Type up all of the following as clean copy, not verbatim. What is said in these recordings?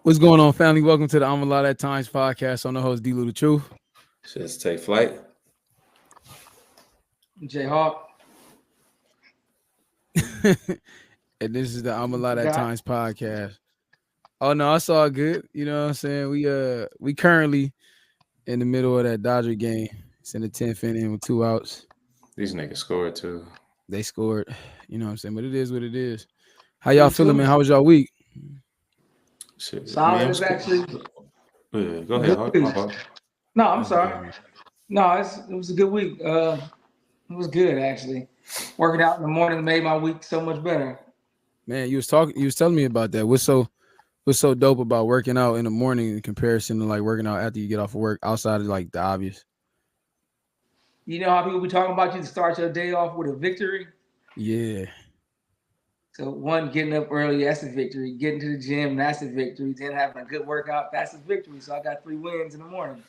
What's going on, family? Welcome to the ALOT at Times podcast. I'm the host, dlouthetruth. Just take flight. J Hawk. And this is the ALOT at Times podcast. Oh no, I saw good. You know what I'm saying? We currently in the middle of that Dodger game. It's in the 10th inning with 2 outs. These niggas scored too. They scored. You know what I'm saying? But it is what it is. How y'all feeling, man? How was y'all week? Shit. Solid is actually. Yeah, go ahead, Hawk. No, I'm sorry. No, it was a good week. It was good actually. Working out in the morning made my week so much better. Man, you was telling me about that. What's so dope about working out in the morning in comparison to like working out after you get off of work outside of like the obvious? You know how people be talking about you to start your day off with a victory? Yeah. So one, getting up early, that's a victory. Getting to the gym, that's a victory. Then having a good workout, that's a victory. So I got 3 wins in the morning.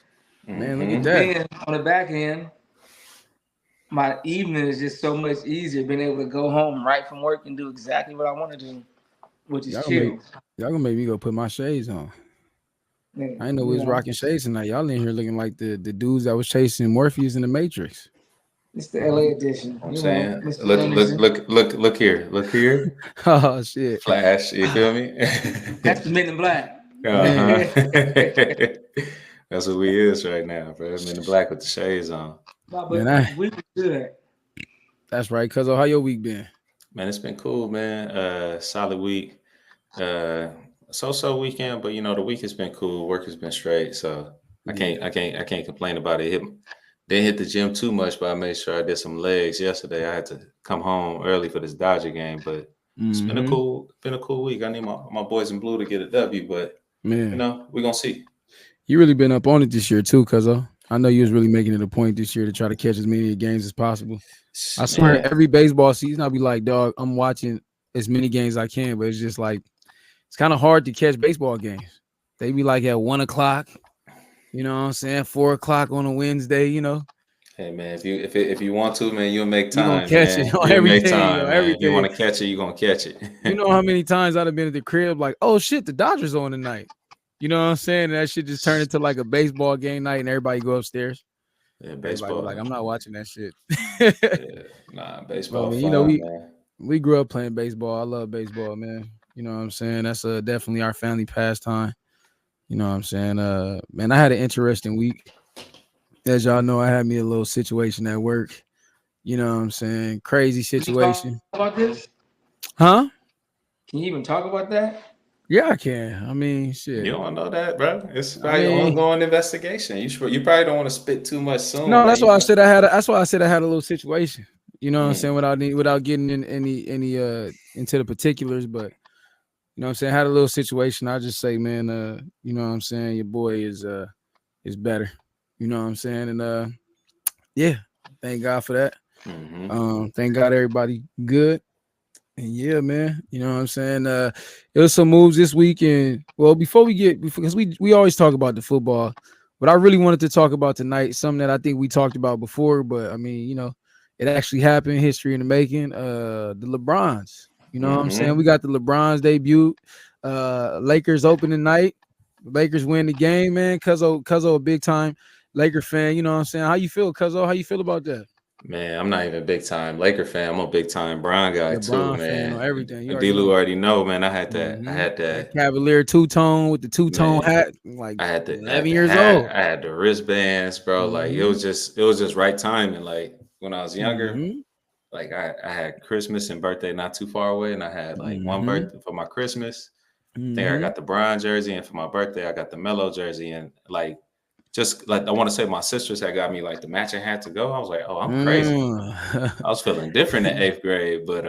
Man, look at that. Then on the back end, my evening is just so much easier being able to go home right from work and do exactly what I want to do, which is chill. Y'all gonna make me go put my shades on. Yeah, I didn't know we was rocking shades tonight. Y'all in here looking like the dudes that was chasing Morpheus in the Matrix. It's the LA edition. I'm saying, look here. Oh shit! Flash, you feel me? That's the Men in Black. That's what we is right now, bro. Men in Black with the shades on. No, but we was good. That's right, cuz. How your week been? Man, it's been cool, man. Solid week. So weekend, but you know the week has been cool. Work has been straight, so I can't complain about it. Didn't hit the gym too much, but I made sure I did some legs yesterday. I had to come home early for this Dodger game, but it's been a cool week. I need my boys in blue to get a W, but man, you know we're gonna see. You really been up on it this year too, cuz. I know you was really making it a point this year to try to catch as many games as possible. I swear, every baseball season I'll be like, dog, I'm watching as many games as I can, but it's just like it's kind of hard to catch baseball games. They be like at 1 o'clock. You know what I'm saying? 4 o'clock on a Wednesday, you know. Hey man, if you want to, man, you'll make time. You gonna catch it on everything. If you want to catch it, you're gonna catch it. You know how many times I'd have been at the crib like, oh shit, the Dodgers on tonight. You know what I'm saying? And that shit just turned into like a baseball game night and everybody go upstairs. Yeah, baseball. Like, I'm not watching that shit. Baseball. You know, we grew up playing baseball. I love baseball, man. You know what I'm saying? That's definitely our family pastime. You know what I'm saying? Man, I had an interesting week. As y'all know, I had me a little situation at work. You know what I'm saying? Crazy situation. About this? Huh? Can you even talk about that? Yeah, I can. I mean, shit. You don't know that, bro. It's probably an ongoing investigation. You probably don't want to spit too much soon. No, that's why I said I had. That's why I said I had a little situation. You know what I'm saying? Without getting in any into the particulars, but you know what I'm saying? I had a little situation. I just say, man, you know what I'm saying? Your boy is better. You know what I'm saying? And yeah, thank God for that. Thank God everybody good. And yeah, man, you know what I'm saying? It was some moves this week. And well, because we always talk about the football, but I really wanted to talk about tonight, something that I think we talked about before, but I mean, you know, it actually happened, history in the making. The LeBrons. You know what I'm saying? We got the LeBrons debut. Lakers opening night. Lakers win the game, man. Cuzzo a big time Laker fan. You know what I'm saying? How you feel, Cuzzo? How you feel about that? Man, I'm not even a big time Laker fan. I'm a big time Bron guy too, man. On everything. D-Lou already know, man. I had that. I had that Cavalier two-tone with the two-tone hat. Like I had the 11 years old. I had the wristbands, bro. Like it was just right timing. Like when I was younger, like I had Christmas and birthday not too far away, and I had like one birthday for my Christmas. Then I got the Bron jersey, and for my birthday I got the Melo jersey, and like. Just like I want to say, my sisters had got me like the matching hat to go. I was like, "Oh, I'm crazy." I was feeling different in 8th grade, but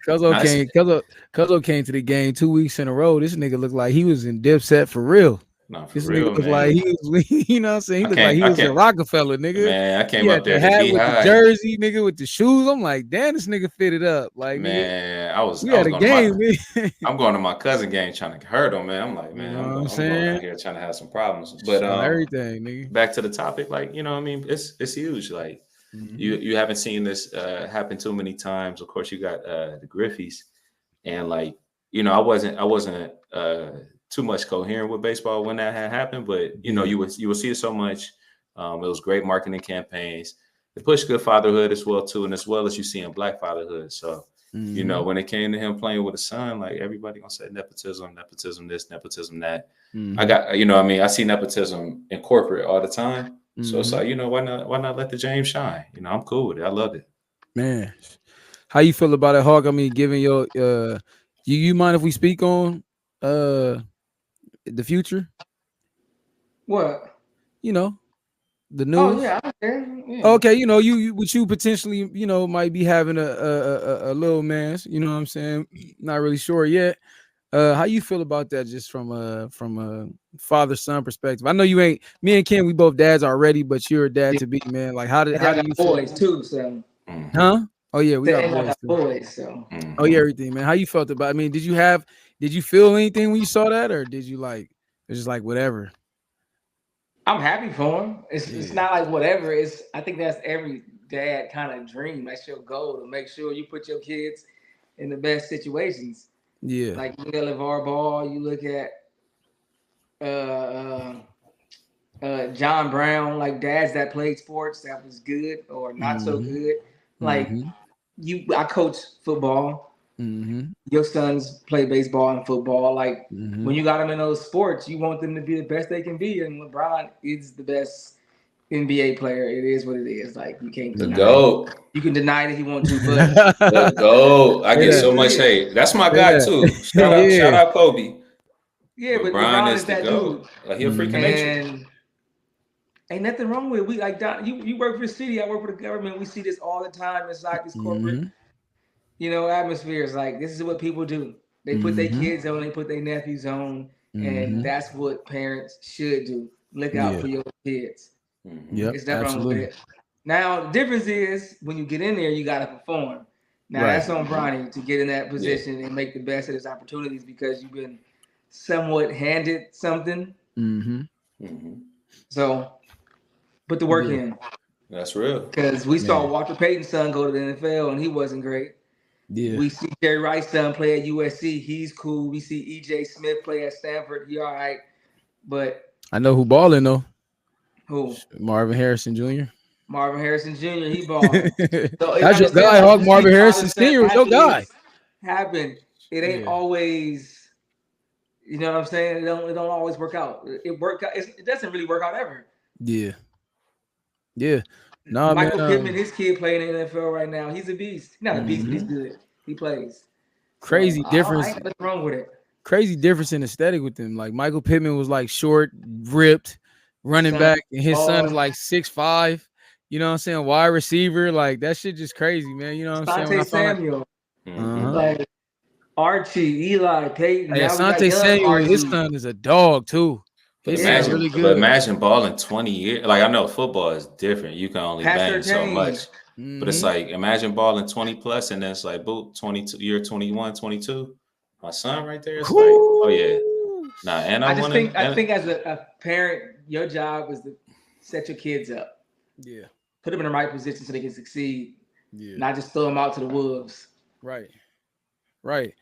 Cuzzo came to the game 2 weeks in a row. This nigga looked like he was in Dipset for real. No, for this real, nigga looked man. like he was, you know what I'm saying? He looked like he was in Rockefeller, nigga. Man, I came up there the hat to be with high. the jersey, nigga, with the shoes. I'm like, damn, this nigga fitted up. Like, man, we had a game. I'm going to my cousin game trying to hurt him, man. I'm like, man, I'm going out here trying to have some problems. But everything, nigga. Back to the topic, like, you know what I mean? It's huge. Like you haven't seen this happen too many times. Of course, you got the Griffeys, and like, you know, I wasn't too much coherent with baseball when that had happened, but you know, you would see it so much. It was great marketing campaigns. It pushed good fatherhood as well too, and as well as you see in Black fatherhood. So you know, when it came to him playing with a son, like everybody gonna say nepotism this, nepotism that. I got, you know what I mean? I see nepotism in corporate all the time. So it's like, you know, why not let the James shine? You know, I'm cool with it. I loved it. Man, how you feel about it, Hawk? I mean, given your you mind if we speak on the future? What? You know, the news. Oh yeah, yeah. Okay, you know, you potentially, you know, might be having a little man's, you know what I'm saying? Not really sure yet. How you feel about that, just from a father-son perspective? I know you ain't, me and Ken, we both dads already, but you're a dad to be, man. Like, how do you boys feel? too? So, huh? Oh yeah, we got boys too. Boys, so. Oh yeah, everything, man. How you felt about? I mean, did you feel anything when you saw that, or did you like? It's just like whatever. I'm happy for him. It's not like whatever. I think that's every dad kind of dream. That's your goal, to make sure you put your kids in the best situations. Yeah. Like you look at LeVar Ball, you look at John Brown, like dads that played sports that was good or not so good. Like I coach football. Your sons play baseball and football. Like when you got them in those sports, you want them to be the best they can be. And LeBron is the best NBA player. It is what it is. Like you can't the GOAT. You can deny it if you want to, but the GOAT. I get so much hate. That's my guy too. Shout out Kobe. Yeah, but LeBron is that dude. Like he a freak of nature. Ain't nothing wrong with it. We like Don, you work for the city, I work for the government. We see this all the time. It's like this corporate, you know, atmospheres. Like this is what people do. They put their kids on, they put their nephews on, and that's what parents should do. Look out for your kids. Yeah, it's nothing wrong with it. Now the difference is when you get in there, you gotta perform. Now that's on Bronny to get in that position and make the best of his opportunities because you've been somewhat handed something. So put the work in. That's real. Because we saw Walter Payton's son go to the NFL and he wasn't great. Yeah. We see Jerry Rice's son play at USC. He's cool. We see E.J. Smith play at Stanford. He all right. But I know who balling though. Who? Marvin Harrison Jr. Marvin Harrison Jr. He balling. So that's your guy, Hawk. Marvin Harrison Sr. was your guy. Happen. It ain't always. You know what I'm saying? It don't always work out. It work out. It doesn't really work out ever. Yeah. Yeah. No, Michael Pittman, his kid playing in the NFL right now. He's a beast. Not a beast, but he's good. He plays. Crazy difference. Ain't nothing wrong with it. Crazy difference in aesthetic with him. Like Michael Pittman was like short, ripped, running back, and his son is like 6'5". You know what I'm saying? Wide receiver. Like that shit just crazy, man. You know what I'm saying? Samuel. Like Archie, Eli, Peyton. Hey, Asante Samuel, his son is a dog too. Imagine, really good. But imagine balling 20 years. Like I know football is different. You can only bang so much. But it's like imagine balling 20 plus and then it's like boot 22, year 21, 22. My son right there. It's like, oh yeah. Nah, and I think as a parent, your job is to set your kids up. Yeah. Put them in the right position so they can succeed. Yeah. Not just throw them out to the wolves. Right. Right.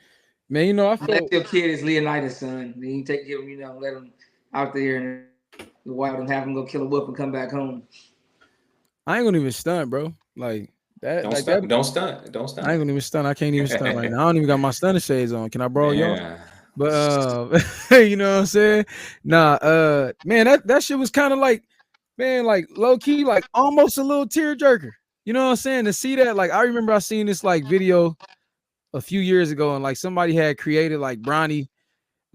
Man, you know, I feel your kid is Leonidas' son. Then you take him, you know, let him out there in the wild and have him go kill a wolf and come back home. I ain't gonna even stunt, bro. Like that. Don't stunt. I ain't gonna even stunt. I can't even stunt right now. I don't even got my stunner shades on. Can I borrow y'all? But you know what I'm saying? Nah, man, that shit was kind of like, man, like low key, like almost a little tearjerker. You know what I'm saying? To see that, like I remember I seen this like video a few years ago, and like somebody had created like Bronny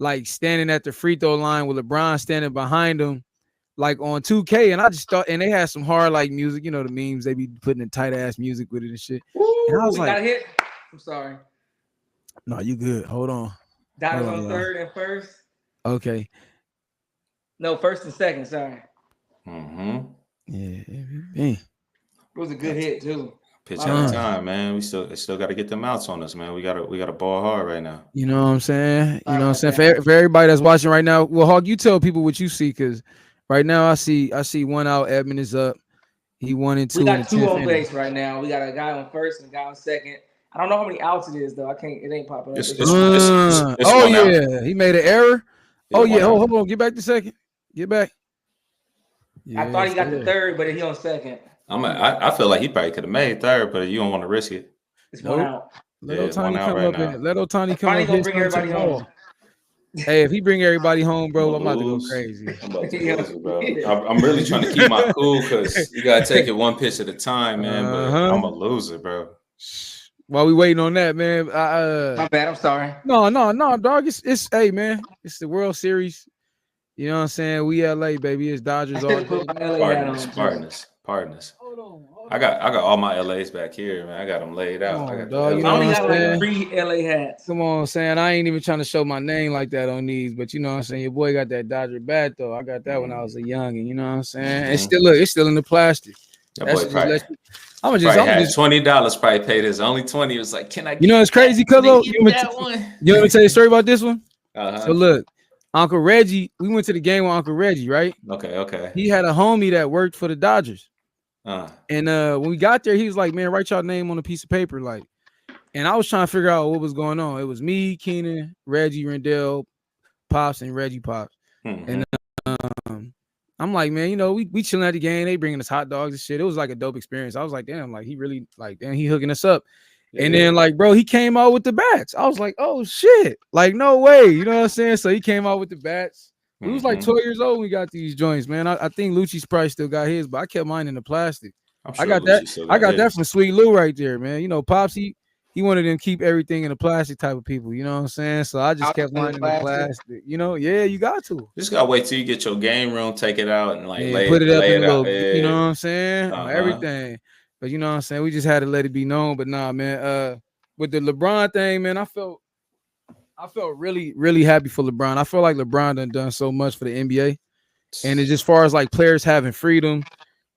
like standing at the free throw line with LeBron standing behind him, like on 2K. And I just thought, and they had some hard like music, you know, the memes, they be putting in tight ass music with it and shit. Ooh, and I was like, got hit. I'm sorry. No, you good. Hold on. Dot is on third and first. Okay. No, first and second, sorry. Yeah. It was a good hit too. Pitch at a time, man. We still got to get them outs on us, man. We gotta ball hard right now. You know what I'm saying? You know what I'm saying? For everybody that's watching right now, well, Hawk, you tell people what you see, because right now I see one out. Edmund is up. He 1 and 2. We got 2 on base right now. We got a guy on first and a guy on second. I don't know how many outs it is though. I can't. It ain't popping up. Oh yeah, he made an error. Oh yeah, hold on, get back the second. Get back. Yeah, I thought he got the third, but he on second. I feel like he probably could have made third, but you don't want to risk it. It's one out. Let Otani come up and let Otani come up. Gonna bring everybody home. Hey, if he bring everybody home, bro, I'm about to go crazy. I'm about to lose it, bro. I'm really trying to keep my cool because you gotta take it one pitch at a time, man. But I'm a loser, bro. While we waiting on that, man. My bad. I'm sorry. No, dog. It's hey, man. It's the World Series. You know what I'm saying? We LA, baby. It's Dodgers all day. Partners. Hold on. I got all my LAs back here, man. I got them laid out. I only got like 3 LA hats. Come on, saying I ain't even trying to show my name like that on these, but you know what I'm saying. Your boy got that Dodger bat though. I got that when I was a youngin'. You know what I'm saying? It's still in the plastic. That boy probably, I'm just $20 probably paid his only 20. It was like, can I? You know it's crazy, cuz you want me to tell you a story about this one? So look, Uncle Reggie, we went to the game with Uncle Reggie, right? Okay. He had a homie that worked for the Dodgers. And when we got there, he was like, man, write y'all name on a piece of paper. Like, and I was trying to figure out what was going on. It was me, Keenan, Reggie, Rendell, Pops, and Reggie Pops. And I'm like, man, you know, we chilling at the game. They bringing us hot dogs and shit. It was like a dope experience. I was like, damn, like he really like, damn, he hooking us up. And then like, bro, he came out with the bats. I was like, oh shit, like no way. You know what I'm saying? So he came out with the bats. We was like 12 years old when we got these joints, man. I think Lucci's probably still got his, but I kept mine in the plastic. I got that from Sweet Lou right there, man. You know, Pops, he wanted them keep everything in the plastic type of people, you know what I'm saying? So I just kept mine in the plastic. You know, yeah, you got to. Just gotta wait till you get your game room, take it out and like put it up in a little, you know what I'm saying? Everything. But you know what I'm saying? We just had to let it be known. But nah, man, with the LeBron thing, man, I felt really, really happy for LeBron. I feel like LeBron done so much for the NBA. And it's just far as like players having freedom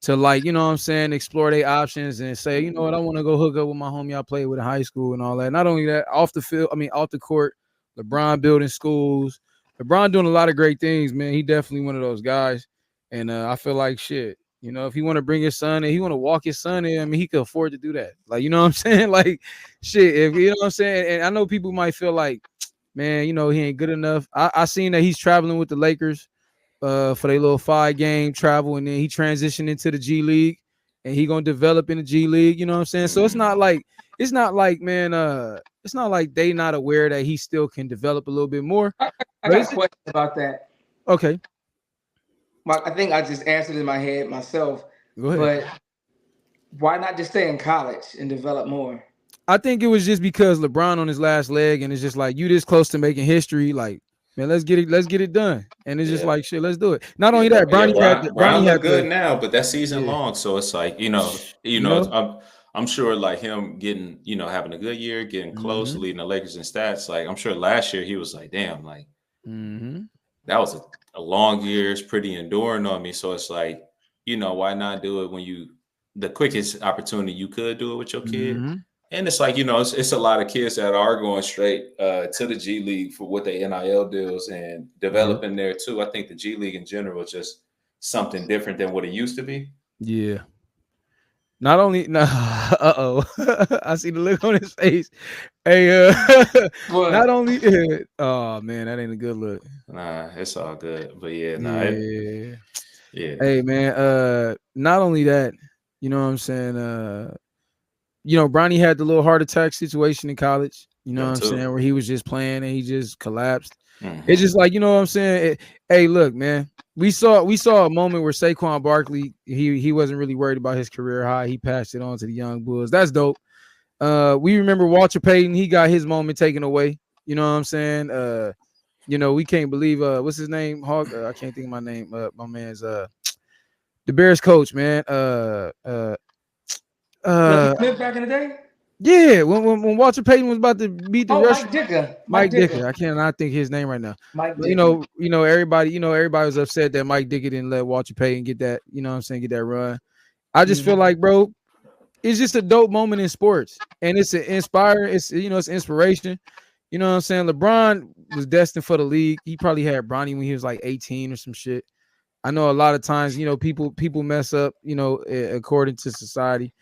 to like, you know what I'm saying, explore their options and say, you know what, I want to go hook up with my homie I played with in high school and all that. Not only that, off the court, LeBron building schools. LeBron doing a lot of great things, man. He definitely one of those guys. And I feel like shit. You know, if he want to bring his son in, he want to walk his son in, I mean, he could afford to do that. Like, you know what I'm saying? Like, shit, if you know what I'm saying? And I know people might feel like, man, you know, he ain't good enough. I seen that he's traveling with the Lakers for their little 5-game travel, and then he transitioned into the G League, and he gonna develop in the G League. You know what I'm saying? So it's not like, man, it's not like they not aware that he still can develop a little bit more. I got a question about that. Okay. Well, I think I just answered in my head myself. Go ahead. But why not just stay in college and develop more? I think it was just because LeBron on his last leg, and it's just like you this close to making history, like, man, let's get it done. And it's just like, shit, let's do it. Not only that, Bronny had good now, but that season long, so it's like, you know, I'm sure like him getting, you know, having a good year, getting close, leading the Lakers in stats. Like I'm sure last year he was like, damn, like that was a long year. It's pretty enduring on me. So it's like, you know, why not do it when the quickest opportunity you could do it with your kid? And it's like, you know, it's a lot of kids that are going straight to the G League for what they NIL deals and developing there too. I think the G League in general is just something different than what it used to be. Yeah. Not only, I see the look on his face. Hey, not only, oh man, that ain't a good look. Nah, it's all good. But yeah, Hey man, not only that, you know what I'm saying? You know, Bronny had the little heart attack situation in college, you know what I'm saying, where he was just playing and he just collapsed. It's just like, you know what I'm saying? Hey, look, man, we saw a moment where Saquon Barkley, he wasn't really worried about his career high. He passed it on to the young Bulls. That's dope. We remember Walter Payton. He got his moment taken away. You know what I'm saying? You know, we can't believe what's his name? Hawk. I can't think of my name. My man's the Bears coach, man. Smith back in the day? Yeah, when Walter Payton was about to beat the Russian, Mike Dicker. I cannot think his name right now. Mike Dicker. You know, everybody was upset that Mike Dicker didn't let Walter Payton get that, you know what I'm saying, get that run. I just feel like, bro, it's just a dope moment in sports. And it's it's inspiration. You know what I'm saying? LeBron was destined for the league. He probably had Bronny when he was like 18 or some shit. I know a lot of times, you know, people mess up, you know, according to society.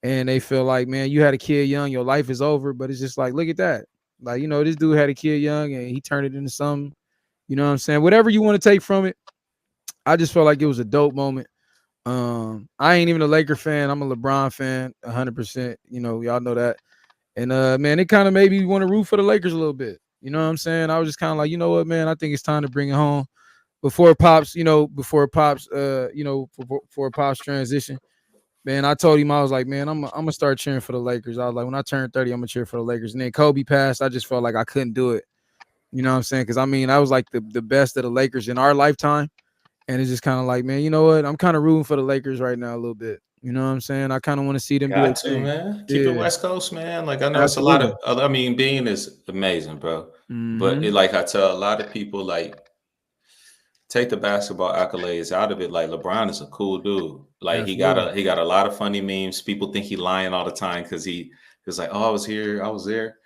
And they feel like, man, you had a kid young, your life is over. But it's just like, look at that. Like, you know, this dude had a kid young and he turned it into something, You know what I'm saying? Whatever you want to take from it, I just felt like it was a dope moment. I ain't even a Laker fan. I'm a LeBron fan, 100%. You know, y'all know that. And man, it kind of made me want to root for the Lakers a little bit. You know what I'm saying? I was just kind of like, you know what, man, I think it's time to bring it home before Pops, before Pops transition. Man, I told him, I was like, man, I'm gonna start cheering for the Lakers. I was like, when I turn 30, I'm gonna cheer for the Lakers. And then Kobe passed. I just felt like I couldn't do it. You know what I'm saying? Because I mean, I was like the best of the Lakers in our lifetime. And it's just kind of like, man, you know what? I'm kind of rooting for the Lakers right now a little bit. You know what I'm saying? I kind of want to see them do it, man. Keep it West Coast, man. Like I know it's a lot of. I mean, Bean is amazing, bro. But like I tell a lot of people, like take the basketball accolades out of it. Like LeBron is a cool dude. Like he got a lot of funny memes. People think he lying all the time because he was like, oh, I was here, I was there.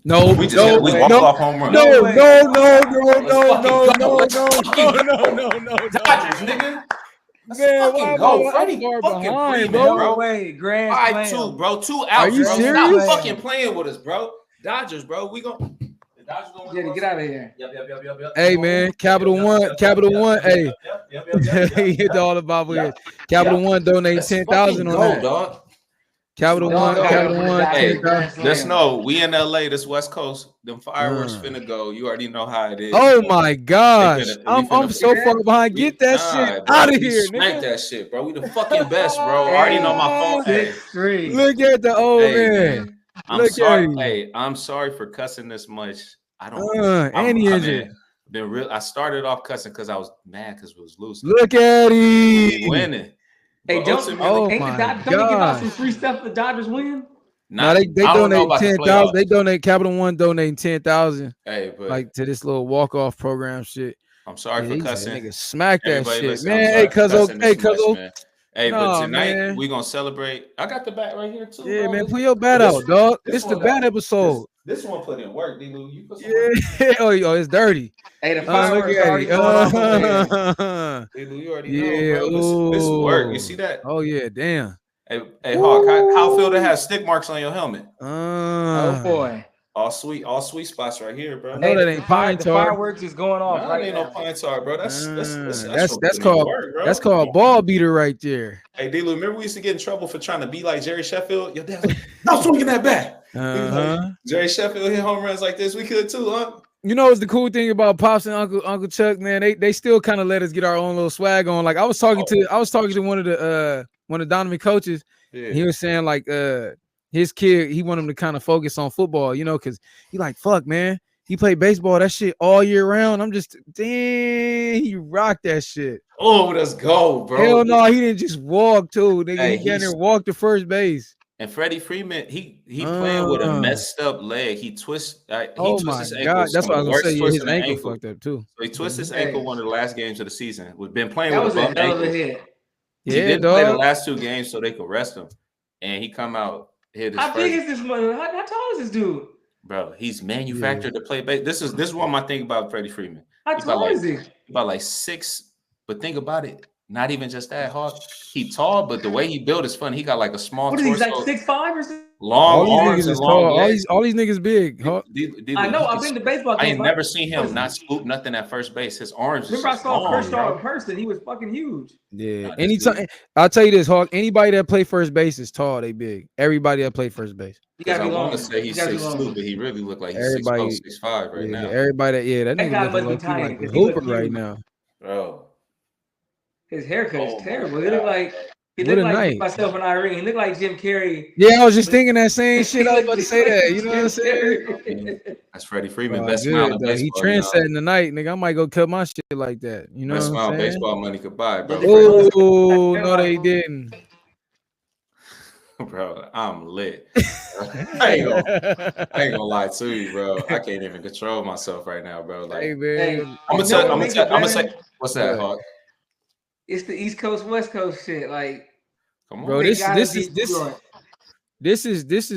No, we walked off home run. No. Dodgers, nigga. Man, fucking go, Freddie. Fucking behind, bro. No way, Grand Slam. 5-2, bro. 2 outs. Are you bro. serious? Stop fucking playing with us, bro. Dodgers, bro. We gon' Get out of here. Yep. Hey, man, Capital One. Hey, he hit all the bobble here. Capital One donate 10,000 on that. Dog. Capital One. Hey, just know we in LA. This West Coast. Them fireworks finna go. You already know how it is. Oh my gosh, I'm so far behind. Get that shit out of here, nigga. That shit, bro. We the fucking best, bro. I already know my phone. Hey. Look at the old man. I'm sorry. Hey, I'm sorry for cussing this much. I don't. Been real. I started off cussing because I was mad because we was losing. Look at him winning. Hey, don't give out some free stuff for Dodgers win? No, they donate 10,000. They donate Capital One donating 10,000. Hey, but like to this little walk-off program shit. I'm sorry for cussing. Nigga, smack that shit, listen, man. Hey, cuzzo. Hey, but tonight we gonna celebrate. I got the bat right here too. Yeah, bro. Man, put your bat out, dog. This the bat episode. This one put in work, D-Lou. You put oh, it's dirty. Hey, the fireworks already D-Lou, you already know, bro. This work. You see that? Oh yeah, damn. Hey, Hawk, how feel to have stick marks on your helmet? Oh boy. All sweet spots right here, bro. I know that ain't pine tar. The fireworks is going off. That ain't no pine tar, bro. That's called work, bro. That's called ball beater right there. Hey, D-Lou, remember we used to get in trouble for trying to be like Jerry Sheffield? Your dad's like, "Stop swinging that bat." Like, Jerry Sheffield hit home runs like this. We could too, huh? You know what's the cool thing about Pops and Uncle Chuck, man? They still kind of let us get our own little swag on. Like I was talking to one of the Donovan coaches. Yeah. He was saying like his kid, he want him to kind of focus on football, you know, because he like, fuck, man. He played baseball, that shit all year round. I'm just, dang, he rocked that shit. Oh, let's go, bro. Hell no, he didn't just walk, too. Nigga, he got there walk to first base. And Freddie Freeman, he playing with a messed up leg. He twists his ankle. That's what I was gonna say. His ankle fucked up too. So he twisted his ankle one of the last games of the season. We've been playing with a bum ankle. Yeah, he didn't play the last 2 games so they could rest him. And he come out hit his. How big is this man? How tall is this dude? Bro, he's manufactured to play base. This is one of my thing about Freddie Freeman. How tall is he? About like 6. But think about it. Not even just that hard. He tall, but the way he built is funny. He got like a small. What is he like 6'5" or something? Long arms and long legs. All these niggas big. I know. I've been to baseball games. I ain't never seen him not scoop nothing at first base. His arms. Remember, I saw Kershaw in person. He was fucking huge. Yeah. Anytime, I'll tell you this, Hawk. Anybody that play first base is tall. They big. Everybody that play first base. I want to say he's 6'2", but he really look like he's 6'4", 6'5" right now. Everybody, that nigga looks like a hooper right now, bro. His haircut is terrible. He looked like myself and Irene. He looked like Jim Carrey. Yeah, I was just thinking that same shit. I was about to say that. You know what I'm saying? That's Freddie Freeman. Best smile in baseball. He trendsetting tonight, nigga. I might go cut my shit like that. You know best what I'm saying? Baseball money could buy, bro. Oh, no, they didn't. Bro, I'm lit. I ain't gonna lie to you, bro. I can't even control myself right now, bro. Like, hey, man. I'm gonna say, what's that, Hawk? It's the East Coast, West Coast shit. Like, come on, bro. This is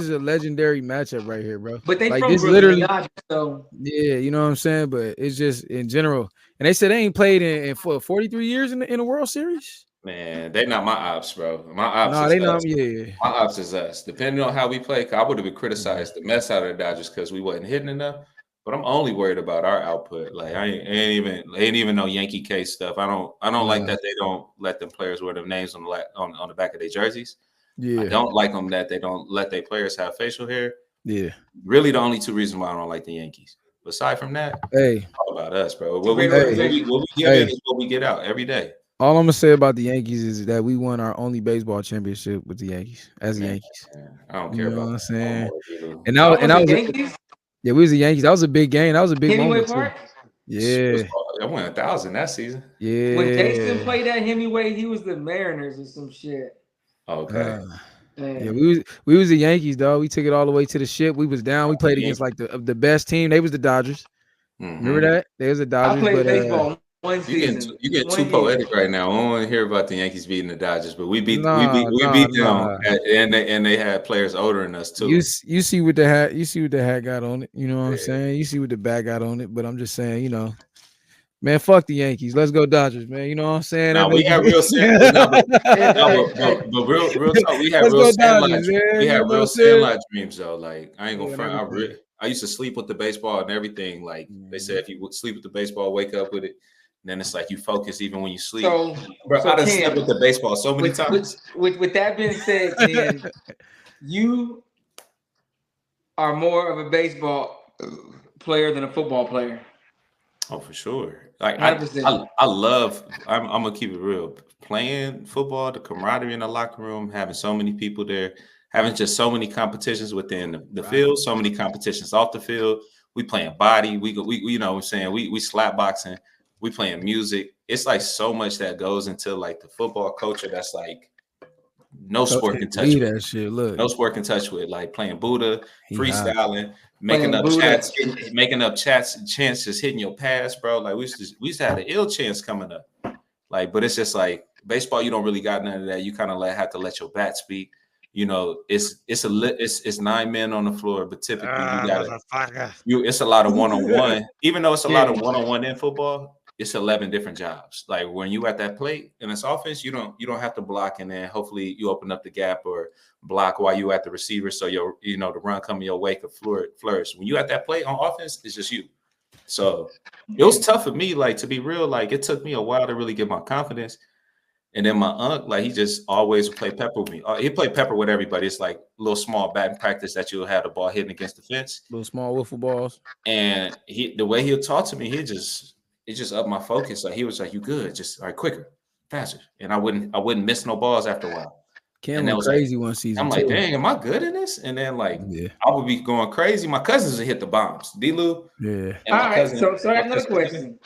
a legendary matchup right here, bro. But they like from this Brooklyn, literally, Dodgers, so yeah, you know what I'm saying. But it's just in general, and they said they ain't played in for 43 years in the World Series. Man, they not my ops, bro. My ops, no, is they us. not. Yeah, my ops is us. Depending on how we play, I would have been criticized the mess out of the Dodgers because we wasn't hitting enough. But I'm only worried about our output. Like I ain't even no Yankee case stuff. I don't like that they don't let them players wear their names on the back of their jerseys. Yeah. I don't like them that they don't let their players have facial hair. Yeah. Really, the only two reasons why I don't like the Yankees. Aside from that, hey, all about us, bro. What we give in is what we get out every day. All I'm gonna say about the Yankees is that we won our only baseball championship with the Yankees as the Yankees. I don't care about what I'm saying. And that was Yankees. Yeah, we was the Yankees. That was a big game. That was a big moment too. Yeah, I won 1,000 that season. Yeah, when Jason played at Hemingway, he was the Mariners or some shit. Okay. Yeah, we was the Yankees, dog. We took it all the way to the ship. We was down. We played against like the best team. They was the Dodgers. Remember that? They was the Dodgers. I played baseball one season. You get too poetic right now. I don't want to hear about the Yankees beating the Dodgers, but we beat them, and they had players older than us too. You see what the hat? You see what the hat got on it? You know what I'm saying? You see what the bat got on it? But I'm just saying, man, fuck the Yankees. Let's go Dodgers, man. You know what I'm saying? Nah, we had real but real talk. We had real Sandlot dreams though. Like I ain't gonna front. I used to sleep with the baseball and everything. Like they said, if you would sleep with the baseball, wake up with it. And then it's like you focus even when you sleep. I done slept with the baseball so many times. With that being said, Ken, you are more of a baseball player than a football player. Oh, for sure. Like I love. I'm gonna keep it real. Playing football, the camaraderie in the locker room, having so many people there, having just so many competitions within the field, so many competitions off the field. We playing body. We you know what I'm saying, we slap boxing. We playing music. It's like so much that goes into like the football culture. That's like no sport can touch with. That shit. Look, no sport can touch with. Like playing Buddha, freestyling, making up chats, and chances hitting your pass, bro. Like we used to have an ill chance coming up. Like, but it's just like baseball. You don't really got none of that. You kind of have to let your bat speak. It's 9 men on the floor, but typically it's a lot of one-on-one. Even though it's a lot of one-on-one in football, it's 11 different jobs. Like when you at that plate and it's offense, you don't have to block, and then hopefully you open up the gap or block while you at the receiver, so the run coming your way could flourish. When you at that plate on offense, it's just you. So it was tough for me, like to be real. Like it took me a while to really get my confidence. And then my uncle, like he just always would play pepper with me. He played pepper with everybody. It's like a little small batting practice that you'll have the ball hitting against the fence. Little small wiffle balls. And the way he'll talk to me, it just upped my focus. Like he was like, "You good? Just all right, quicker, faster." And I wouldn't miss no balls after a while. Cam was crazy one season. I'm like, dang, am I good in this? And then like I would be going crazy. My cousins would hit the bombs. D-Lou. Yeah. All right. So I have another question.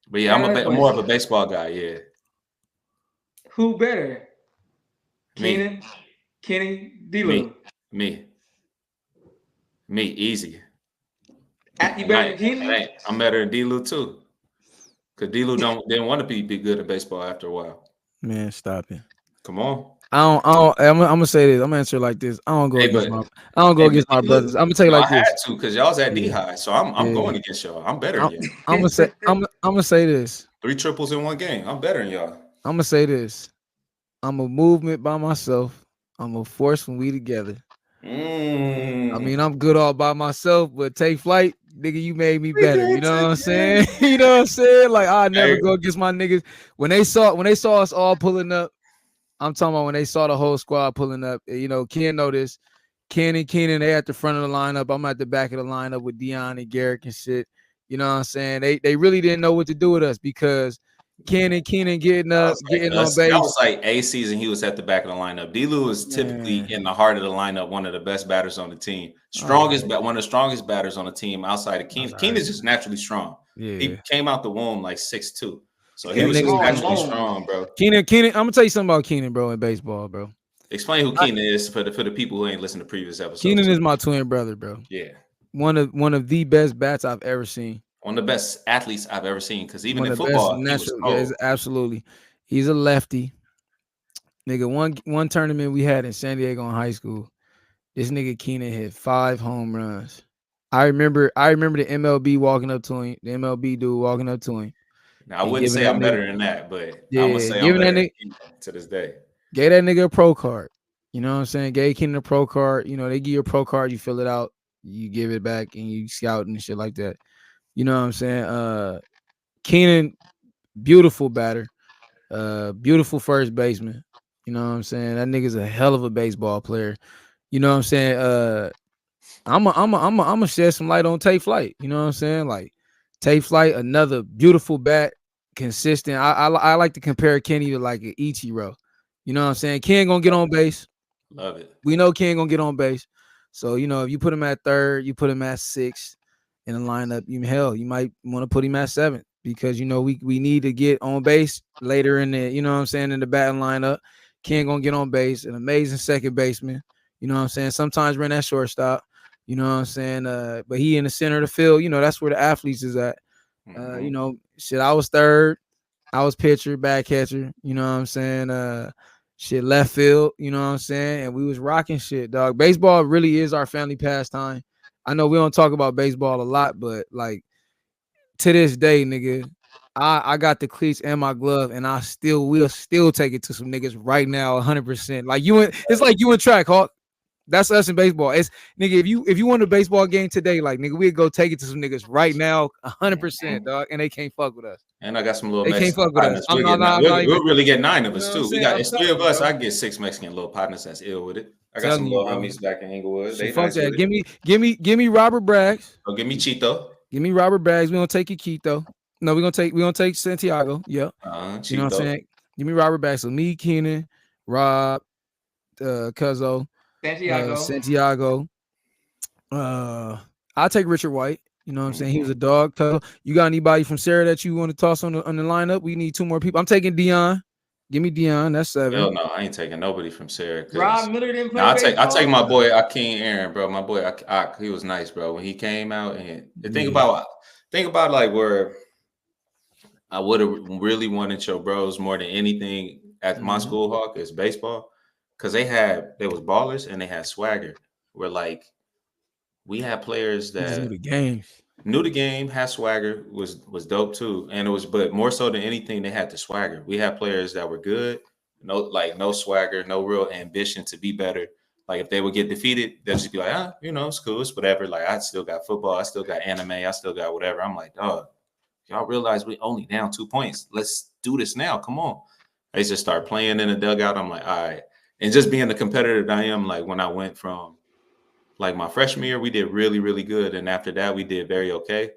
But yeah, I'm more of a baseball guy. Yeah. Who better? Keenan, Kenny, D-Lou. Me. Easy. You better than Keenan? I'm better than D-Lou too. Because D-Lou didn't want to be good at baseball after a while. Man, stop it. Come on. I'm gonna say this. I'm gonna answer like this. I don't go against my brothers. I'm gonna tell you like this. I had to because y'all's at D-High, so I'm going against y'all. I'm better than you. I'm gonna say this. 3 triples in one game. I'm better than y'all. I'm gonna say this. I'm a movement by myself. I'm a force when we together. I mean, I'm good all by myself, but take flight, nigga, you made me better. You know what I'm saying? You know what I'm saying? Like I never go against my niggas. When they saw us all pulling up, I'm talking about when they saw the whole squad pulling up. Ken know this. Ken and Keenan, they at the front of the lineup. I'm at the back of the lineup with Dion and Garrick and shit. You know what I'm saying? They really didn't know what to do with us because Ken and Keenan getting on base. That was like a season he was at the back of the lineup. D-Lou is typically in the heart of the lineup, one of the best batters on the team. One of the strongest batters on the team outside of Keenan. Keenan is just naturally strong. Yeah. He came out the womb like 6'2". So he was naturally strong, bro. Keenan, I'm gonna tell you something about Keenan, bro, in baseball, bro. Explain who Keenan is for the people who ain't listened to previous episodes. Keenan is my twin brother, bro. Yeah. One of the best bats I've ever seen. One of the best athletes I've ever seen, because even in football, absolutely. He's a lefty. Nigga, one tournament we had in San Diego in high school, this nigga Keenan hit 5 home runs. I remember the MLB walking up to him, the MLB dude walking up to him. Now, I wouldn't say I'm better than that, but I'm gonna say I'm better than to this day. Gave that nigga a pro card. You know what I'm saying? Gave Keenan a pro card. They give you a pro card, you fill it out. you give it back and you scout and shit like that. You know what I'm saying? Keenan, beautiful batter, beautiful first baseman. You know what I'm saying? That nigga's a hell of a baseball player. You know what I'm saying? I'm a shed some light on Tay Flight. You know what I'm saying? Like Tay Flight, another beautiful bat, consistent. I like to compare Kenny to like an Ichiro. You know what I'm saying? Ken gonna get on base. Love it. We know Ken gonna get on base. So you know if you put him at third, you put him at sixth in the lineup. You might want to put him at seventh because you know we need to get on base later in the, you know what I'm saying, in the batting lineup. Ken gonna get on base, an amazing second baseman. You know what I'm saying? Sometimes run that shortstop. You know what I'm saying? But he in the center of the field, you know, that's where the athletes is at. You know, shit, I was third. I was pitcher, back catcher. You know what I'm saying? Shit, left field. You know what I'm saying? And we was rocking shit, dog. Baseball really is our family pastime. I know we don't talk about baseball a lot, but like to this day, nigga, I got the cleats and my glove, and will still take it to some niggas right now, 100%. Like it's like you in track, Hawk. That's us in baseball. It's nigga, if you won a baseball game today, like nigga, we'd go take it to some niggas right now, 100%, dog, and they can't fuck with us. And I got some little they Mexican can't fuck with us. We'll really get 9 of us you know too. We got it's 3 of us. I get 6 Mexican little partners that's ill with it. I got some little homies back in Inglewood. They fuck that. Give me Robert Braggs. Oh, give me Chito. Give me Robert Braggs. We gonna take your Quito. No, we're gonna take Santiago. Yep. You know what I'm saying? Give me Robert Braggs. So me, Keenan, Rob, Cuzzo. Santiago. I'll take Richard White. You know what I'm saying? He was a dog. You got anybody from Sarah that you want to toss on the lineup? We need 2 more people. I'm taking Dion. Give me Dion. That's 7. Hell no, I ain't taking nobody from Sarah. Rob Miller didn't play. I'll take my boy Akeem Aaron, bro. My boy, he was nice, bro. When he came out, and think about like where I would have really wanted your bros more than anything at my school, Hawk, is baseball. Because they was ballers and they had swagger. Where like we had players that knew the game, had swagger, was dope too. And it was, but more so than anything, they had the swagger. We had players that were good, no swagger, no real ambition to be better. Like if they would get defeated, they'll just be like, you know, it's cool, it's whatever. Like I still got football, I still got anime, I still got whatever. I'm like, dog, y'all realize we only down 2 points. Let's do this now. Come on. They just start playing in the dugout. I'm like, all right. And just being the competitor that I am, like when I went from like my freshman year, we did really, really good. And after that, we did very okay.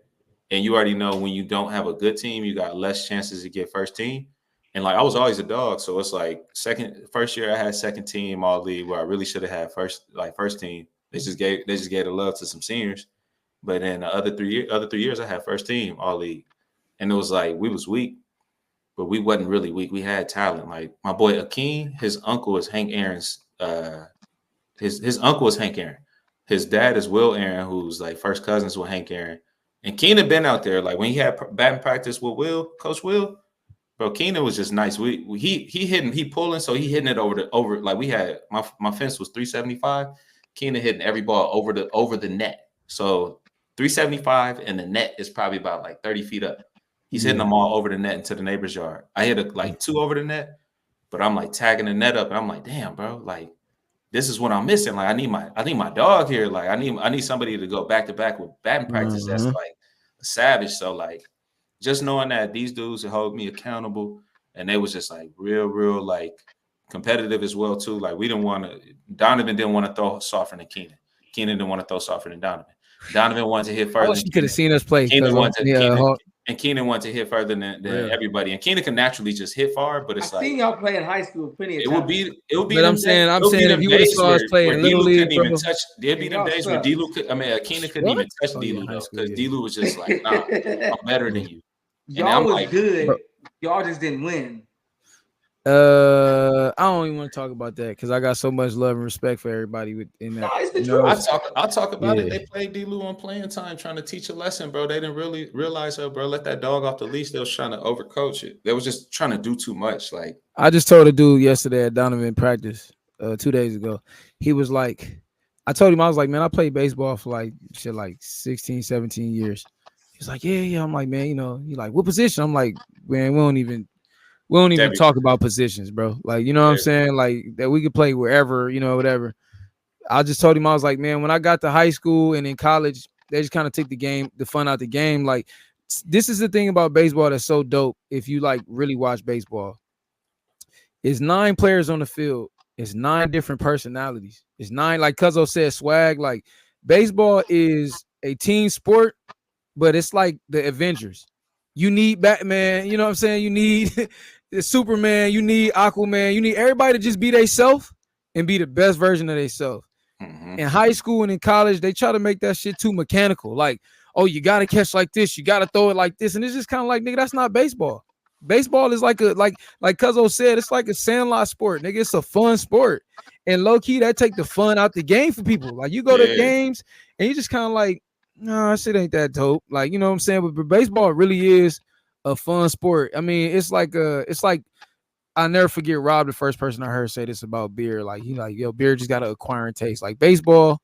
And you already know when you don't have a good team, you got less chances to get first team. And like I was always a dog. So it's like first year I had second team all league where I really should have had first team. They just gave the love to some seniors. But then the other three years I had first team all league. And it was like we was weak. But we wasn't really weak. We had talent. Like my boy Akeem, his uncle is Hank Aaron's. His uncle is Hank Aaron. His dad is Will Aaron, who's like first cousins with Hank Aaron. And Keenan been out there. Like when he had batting practice with Coach Will, bro. Keenan was just nice. He pulling, so he hitting it over. Like we had my fence was 375. Keenan hitting every ball over the net. So 375 and the net is probably about like 30 feet up. He's hitting them all over the net into the neighbor's yard. I hit like 2 over the net, but I'm like tagging the net up, and I'm like, damn, bro, like this is what I'm missing. Like I need my dog here. Like I need somebody to go back to back with batting practice. That's like a savage. So like just knowing that these dudes hold me accountable, and they was just like real like competitive as well too. Like Donovan didn't want to throw softer than Keenan. Keenan didn't want to throw softer than Donovan. Donovan wanted to hit further. I wish you could have seen us play. Keenan wanted to hit further than everybody, and Keenan can naturally just hit far. But it's I've seen y'all play in high school plenty of times. It would be. But I'm saying if you would have saw us play in Little League, there'd be them days where Keenan couldn't even touch D-Lou though, because D-Lou was just like, nah, I'm better than you. Y'all was good. Bro. Y'all just didn't win. I don't even want to talk about that because I got so much love and respect for everybody within that. No, it's the truth. I'll talk about it. They played D-Lou on playing time, trying to teach a lesson, bro. They didn't really realize, bro, let that dog off the leash. They was trying to overcoach it. They was just trying to do too much. Like I just told a dude yesterday at Donovan practice 2 days ago. He was like, I told him, I was like, man, I played baseball for like 16, 17 years. He's like, yeah. I'm like, man, you know, he like, what position? I'm like, man, we don't even talk about positions, bro. Like, you know what I'm saying? Like that we could play wherever, you know, whatever. I just told him, I was like, man, when I got to high school and in college, they just kind of took the fun out the game. Like, this is the thing about baseball that's so dope. If you like really watch baseball, it's 9 players on the field. It's 9 different personalities. It's 9, like Cuzzo said, swag. Like, baseball is a team sport, but it's like the Avengers. You need Batman, you know what I'm saying? You need Superman, you need Aquaman, you need everybody to just be themselves and be the best version of themselves. In high school and in college, they try to make that shit too mechanical. Like, oh, you gotta catch like this, you gotta throw it like this, and it's just kind of like, nigga, that's not baseball. Baseball is like Cuzzo said, it's like a sandlot sport, nigga. It's a fun sport, and low key that take the fun out the game for people. Like, you go to games and you just kind of like, nah, shit ain't that dope. Like, you know what I'm saying? But baseball really is a fun sport. I mean, it's like I'll never forget Rob, the first person I heard say this about beer. Like, he like, yo, beer just got to acquire and taste. Like, baseball,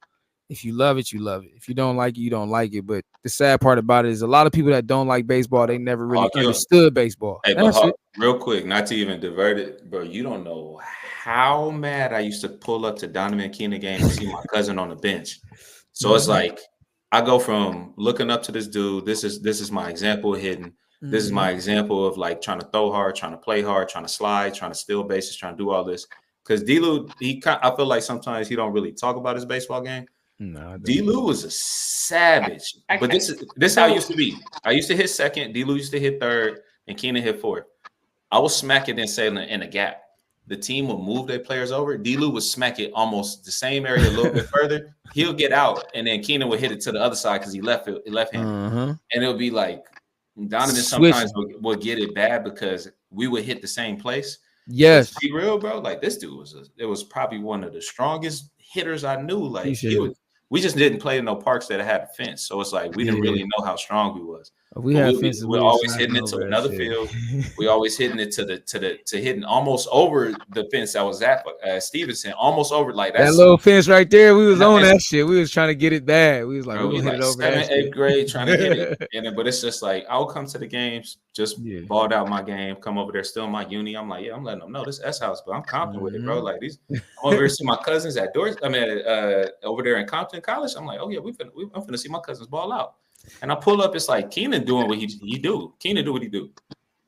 if you love it, you love it. If you don't like it, you don't like it. But the sad part about it is a lot of people that don't like baseball, they never really understood baseball. Hey, but real quick, not to even divert it, bro, you don't know how mad I used to pull up to Donovan Keenan game to see my cousin on the bench. So it's like, I go from looking up to this dude. This is my example of hitting. This is my example of like trying to throw hard, trying to play hard, trying to slide, trying to steal bases, trying to do all this. Because D-Lou, I feel like sometimes he don't really talk about his baseball game. No, D-Lou was a savage. But this how it used to be. I used to hit second. D-Lou used to hit third, and Keenan hit fourth. I was smacking and sailing in a gap. The team would move their players over. D-Lou would smack it almost the same area a little bit further. He'll get out, and then Keenan would hit it to the other side because he left hand. And it'll be like Donovan sometimes would get it bad because we would hit the same place. Yes. Be real, bro. Like, this dude was probably one of the strongest hitters I knew. Like, we just didn't play in no parks that had a fence. So it's like we didn't really know how strong he was. We're always hitting it to another field. We always hitting it to hitting almost over the fence that was at Stevenson, almost over like that little fence right there. We was on that shit. We was trying to get it bad. We was like, we're gonna hit it over 7th, 8th grade trying to hit it. But it's just like, I'll come to the games, just balled out my game, come over there, still in my uni. I'm like, I'm letting them know this S house, but I'm confident with it, bro. Like, I'm over here see my cousins at over there in Compton College. I'm like, oh yeah, I'm finna see my cousins ball out. And I pull up, it's like Keenan doing what he do. Keenan do what he do.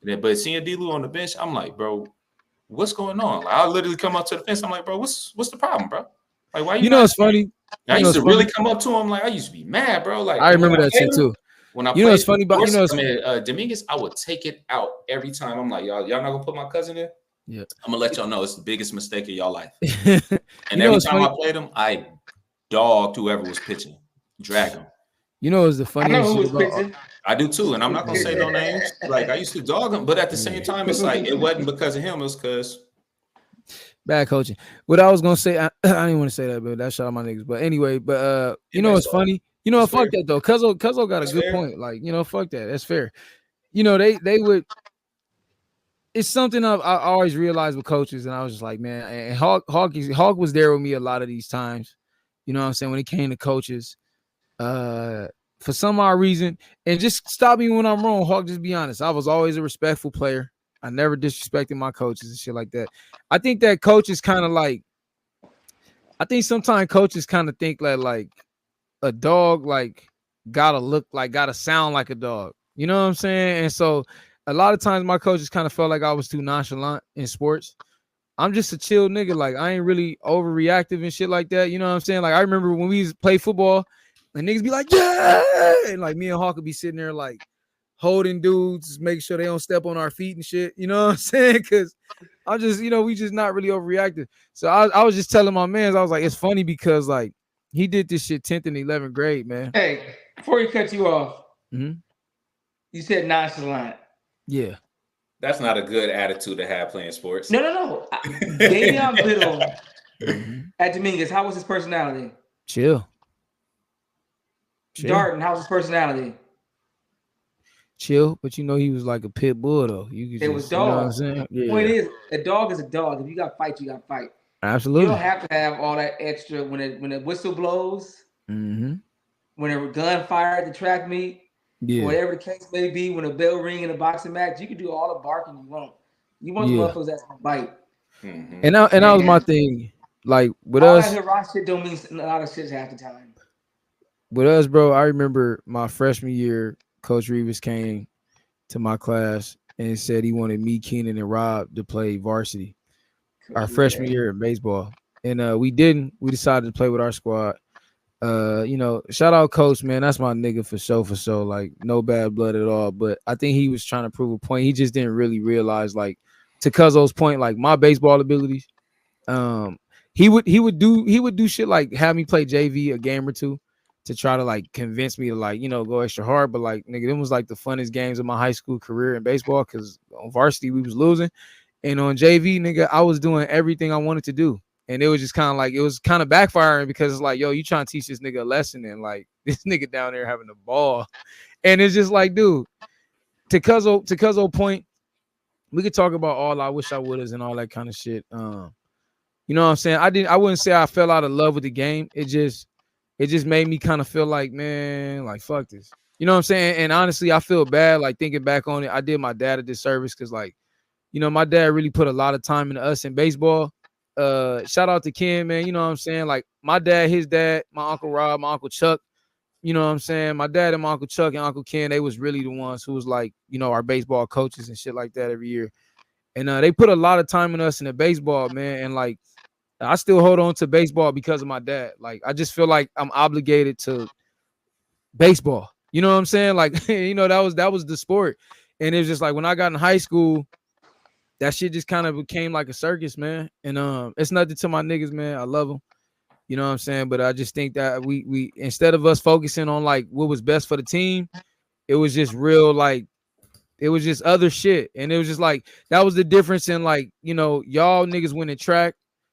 But seeing D-Lou on the bench, I'm like, bro, what's going on? Like, I literally come up to the fence. I'm like, bro, what's the problem, bro? Like, why you know it's funny? I used to really come up to him. Like, I used to be mad, bro. Like, I remember that shit too. When I it's funny about Dominguez, I would take it out every time. I'm like, y'all not gonna put my cousin in? Yeah. I'm gonna let y'all know it's the biggest mistake of y'all life. And every time I played him, I dogged whoever was pitching, drag him. You know, it's the funniest shit about. I do too, and I'm not gonna say no names. Like, I used to dog him, but at the same time, it's like it wasn't because of him. It was because bad coaching. What I was gonna say, I didn't want to say that, but that shot out my niggas. But anyway, you know, it's funny. You know, fuck that though. Cuzzo got a good point. Like, you know, fuck that. That's fair. You know, they would. It's something I always realized with coaches, and I was just like, man, and Hawk was there with me a lot of these times. You know what I'm saying? When it came to coaches. For some odd reason, and just stop me when I'm wrong, Hawk, just be honest. I was always a respectful player. I never disrespected my coaches and shit like that. I think that coaches kind of like, I think sometimes coaches kind of think that like a dog like gotta sound like a dog. You know what I'm saying? And so a lot of times my coaches kind of felt like I was too nonchalant in sports. I'm just a chill nigga. Like, I ain't really overreactive and shit like that. You know what I'm saying? Like, I remember when we used to play football, and niggas be like, yeah, and like me and Hawk would be sitting there like holding dudes, making sure they don't step on our feet and shit. You know what I'm saying? Because I just, you know, we just not really overreacting. So I was just telling my mans, I was like, it's funny because like he did this shit 10th and 11th grade, man. Hey, before he cut you off, you said nonchalant. Yeah. That's not a good attitude to have playing sports. No. Davion Biddle at Dominguez, how was his personality? Chill. Darton, how's his personality? Chill, but you know he was like a pit bull though. It was dog. You know what I'm saying? Yeah. Well, it is. A dog is a dog. If you got to fight, you got to fight. Absolutely. You don't have to have all that extra when the whistle blows. When a gun fire at the track meet. Yeah. Whatever the case may be, when a bell ring in a boxing match, you can do all the barking you want. You want the motherfuckers that's gonna bite. And that was my thing. like with all us, that rock shit don't mean a lot of shit half the time. with us, bro. I remember my freshman year, Coach Reeves came to my class and said he wanted me, Keenan, and Rob to play varsity our freshman year in baseball. And we didn't. We decided to play with our squad. Shout out Coach, man. That's my nigga for sure. Like, no bad blood at all. But I think he was trying to prove a point. He just didn't really realize, like, to Cuzzo's point, like my baseball abilities. He would do shit like have me play JV a game or two to try to like convince me to like, go extra hard. But like, nigga, them was like the funnest games of my high school career in baseball because on varsity we was losing. And on JV, nigga, I was doing everything I wanted to do. And it was just kind of like, it was kind of backfiring because it's like, yo, you trying to teach this nigga a lesson and like this nigga down there having the ball. And it's just like, dude, to Cuzzo point, we could talk about all I wish I would have and all that kind of shit. You know what I'm saying? I wouldn't say I fell out of love with the game. It just made me kind of feel like, man, like fuck this. You know what I'm saying? And honestly, I feel bad, like thinking back on it. I did my dad a disservice because like, my dad really put a lot of time into us in baseball. Shout out to Ken, man. You know what I'm saying? Like my dad, his dad, my Uncle Rob, my Uncle Chuck. You know what I'm saying? My dad and my Uncle Chuck and Uncle Ken, they was really the ones who was like, our baseball coaches and shit like that every year. And they put a lot of time in us in the baseball, man. And like, I still hold on to baseball because of my dad. Like, I just feel like I'm obligated to baseball. You know what I'm saying? Like, that was the sport. And it was just like when I got in high school, that shit just kind of became like a circus, man. And it's nothing to my niggas, man. I love them. You know what I'm saying? But I just think that we instead of us focusing on like what was best for the team, it was just real like it was just other shit. And it was just like that was the difference in like, y'all niggas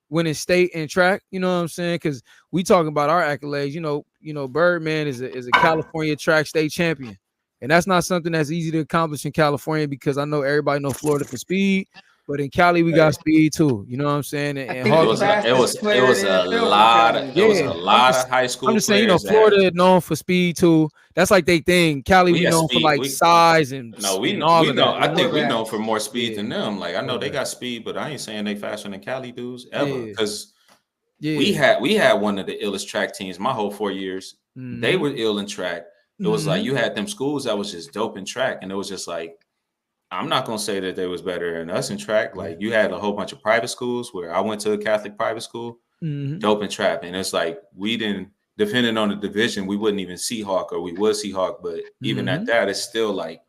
winning state and track, you know what I'm saying? Because we talking about our accolades, Birdman is a California track state champion. And that's not something that's easy to accomplish in California because I know everybody know Florida for speed, but in Cali we got speed too. You know what I'm saying? And it was a lot of high school. I'm just saying, Florida is known for speed too. That's like they thing. Cali we known for like size and we all of know. that. I think we know for more speed than them. Like I know they got speed, but I ain't saying they faster than Cali dudes ever. Because we had one of the illest track teams my whole 4 years. Mm-hmm. They were ill in track. It was like you had them schools that was just dope in track, and it was just like I'm not gonna say that they was better than us in track. Like you had a whole bunch of private schools where I went to a Catholic private school, dope in track, and it's like we didn't, depending on the division, we wouldn't even see Hawk or we would see Hawk, but even at that, it's still like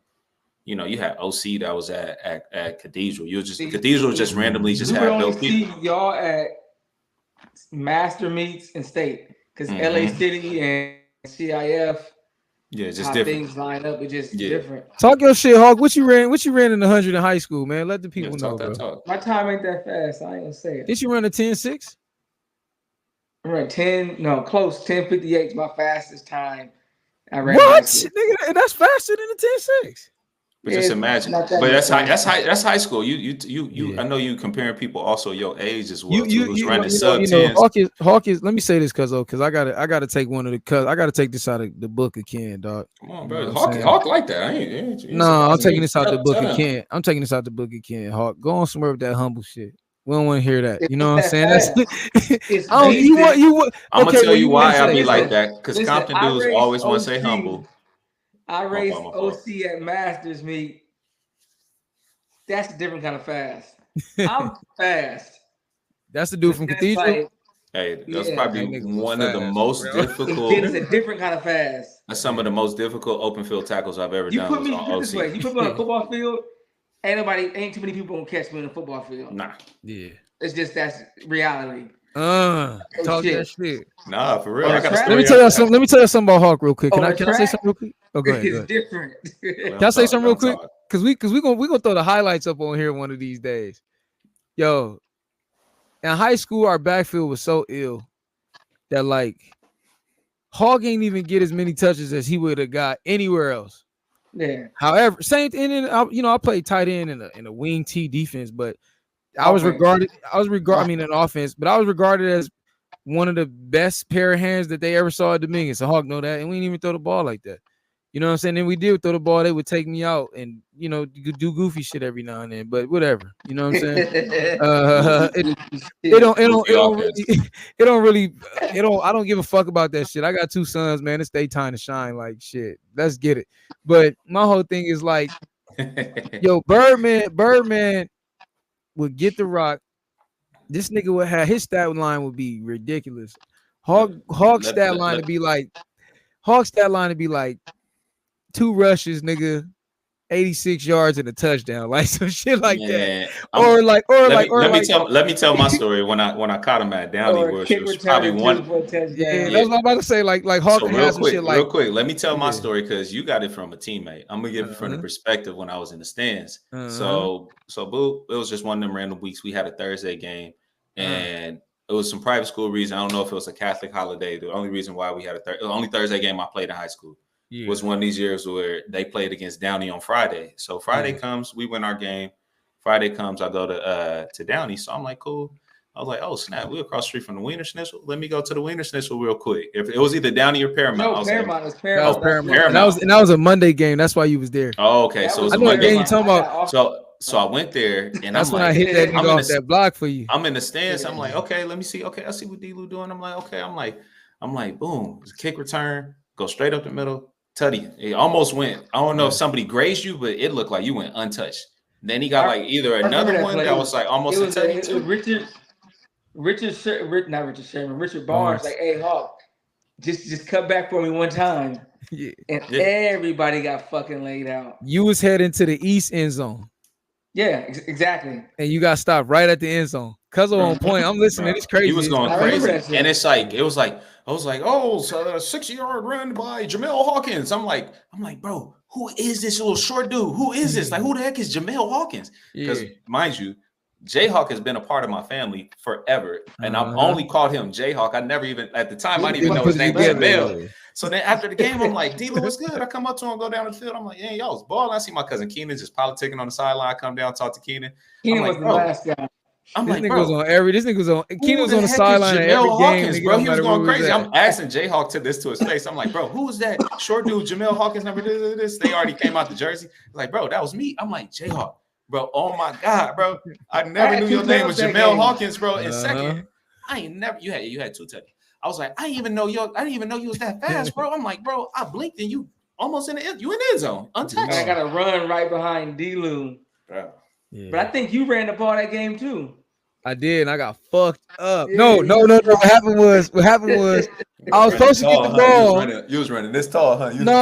you had OC that was at Cathedral. Cathedral just randomly just had dope people. See y'all at Master Meets and State because LA City and CIF. Yeah, it's just how different. Things line up. It's just different. Talk your shit, Hawk. What you ran in the 100 in high school, man? Let the people know, bro. My time ain't that fast. I ain't gonna say it. Did you run a 10.6? I ran 10:58 is my fastest time. I ran. What, nigga? And that's faster than a 10.6. But just imagine. But that's high school. You I know you comparing people also your age as well. Who's running sub 10s. Hawk is. Let me say this, cuz I gotta take one of the I gotta take this out of the book of Ken, dog. Come on, bro. Hawk like that. I'm taking this out the book of Ken. I'm taking this out the book of Ken. Hawk, go on somewhere with that humble shit. We don't want to hear that. You know what I'm saying? I'm gonna tell you why I be like that. Because Compton dudes always want to say humble. I raced OC at Masters meet. That's a different kind of fast. I'm fast. That's the dude from Cathedral. Like, hey, that's probably one of the most difficult. It's a different kind of fast. That's some of the most difficult open field tackles I've ever done. You put me on a football field. Ain't too many people gonna catch me on a football field. Nah. Yeah. It's just that's reality. Talk that shit. Nah, for real. Let me tell you something about Hawk real quick. Can I say something real quick? Oh, go ahead. It's different. Can I say something real quick? Because we gonna throw the highlights up on here one of these days. Yo, in high school, our backfield was so ill that like Hawk ain't even get as many touches as he would have got anywhere else. Yeah. However, same thing. I played tight end in a wing T defense, but I was regarded in offense, but I was regarded as one of the best pair of hands that they ever saw at Dominion. So Hawk know that, and we didn't even throw the ball like that. You know what I'm saying? Then we did throw the ball. They would take me out and, you know, you could do goofy shit every now and then. But whatever. You know what I'm saying? It don't really. I don't give a fuck about that shit. I got 2 sons, man. It's their time to shine. Like shit. Let's get it. But my whole thing is like, yo, Birdman would get the rock. This nigga would have his stat line would be ridiculous. Hawk stat line to be like 2 rushes, nigga, 86 yards and a touchdown, like some shit like that. Let me tell my story when I caught him at Downey, which was probably one. Yeah, that's what I'm about to say. Like Hawk has some shit like. Real quick, let me tell my story because you got it from a teammate. I'm gonna give it from the perspective when I was in the stands. So boo, it was just one of them random weeks. We had a Thursday game, and it was some private school reason. I don't know if it was a Catholic holiday. The only reason why we had the only Thursday game I played in high school. Was one of these years where they played against Downey on Friday. So Friday comes, we win our game. Friday comes, I go to Downey. So I'm like, cool. I was like, oh snap, we're across the street from the Wiener Schnitzel. Let me go to the Wiener Schnitzel real quick. If it was either Downey or Paramount. No, Paramount. Like, It was Paramount. And that was a Monday game. That's why you was there. Oh, okay. So it was a Monday game. So I went there, and that's when I hit that nigga off that block for you. I'm in the stands. I'm like, okay, let me see. Okay, I see what D-Lou doing. I'm like, okay. I'm like, boom. It's a kick return. Go straight up the middle. Tutty. It almost went. I don't know if somebody grazed you, but it looked like you went untouched. Then he got like either another one that was like almost a tutty too. Richard Barnes, like, hey Hawk, just cut back for me one time. Yeah. And everybody got fucking laid out. You was heading to the east end zone. Yeah, exactly. And you got stopped right at the end zone. Cuz on point. I'm listening. It's crazy. He was going crazy. And it's like, I was like, oh, so a 60-yard run by Jamel Hawkins. I'm like, bro, who is this little short dude? Who is this? Like, who the heck is Jamel Hawkins? Because mind you, Jayhawk has been a part of my family forever. And I've only called him Jayhawk. I never even, at the time, I didn't even know his name was Jamel. So then after the game, I'm like, D-Lo, what's good? I come up to him, go down the field. I'm like, yeah, y'all was balling. I see my cousin Keenan just politicking on the sideline. I come down, talk to Keenan. Keenan was the last guy. I'm this like, nigga was on every. This nigga was on. Keenan was on the sideline at every Hawkins, game. Bro, he was going crazy. I'm asking Jayhawk to his face. I'm like, bro, who is that short dude? Jamel Hawkins number this. They already came out the jersey. Like, bro, that was me. I'm like, Jayhawk, bro. Oh my god, bro. I never knew your name was Jamel Hawkins, bro. In second, I ain't never. You had 2 touchdowns. I was like, I didn't even know you was that fast, bro. I'm like, bro, I blinked and you almost in the end zone, untouched. I got to run right behind D-Lou. Bro. Yeah. But I think you ran the ball that game too. I did, and I got fucked up. No. What happened was I was supposed to get the ball. You was running this tall, huh? No.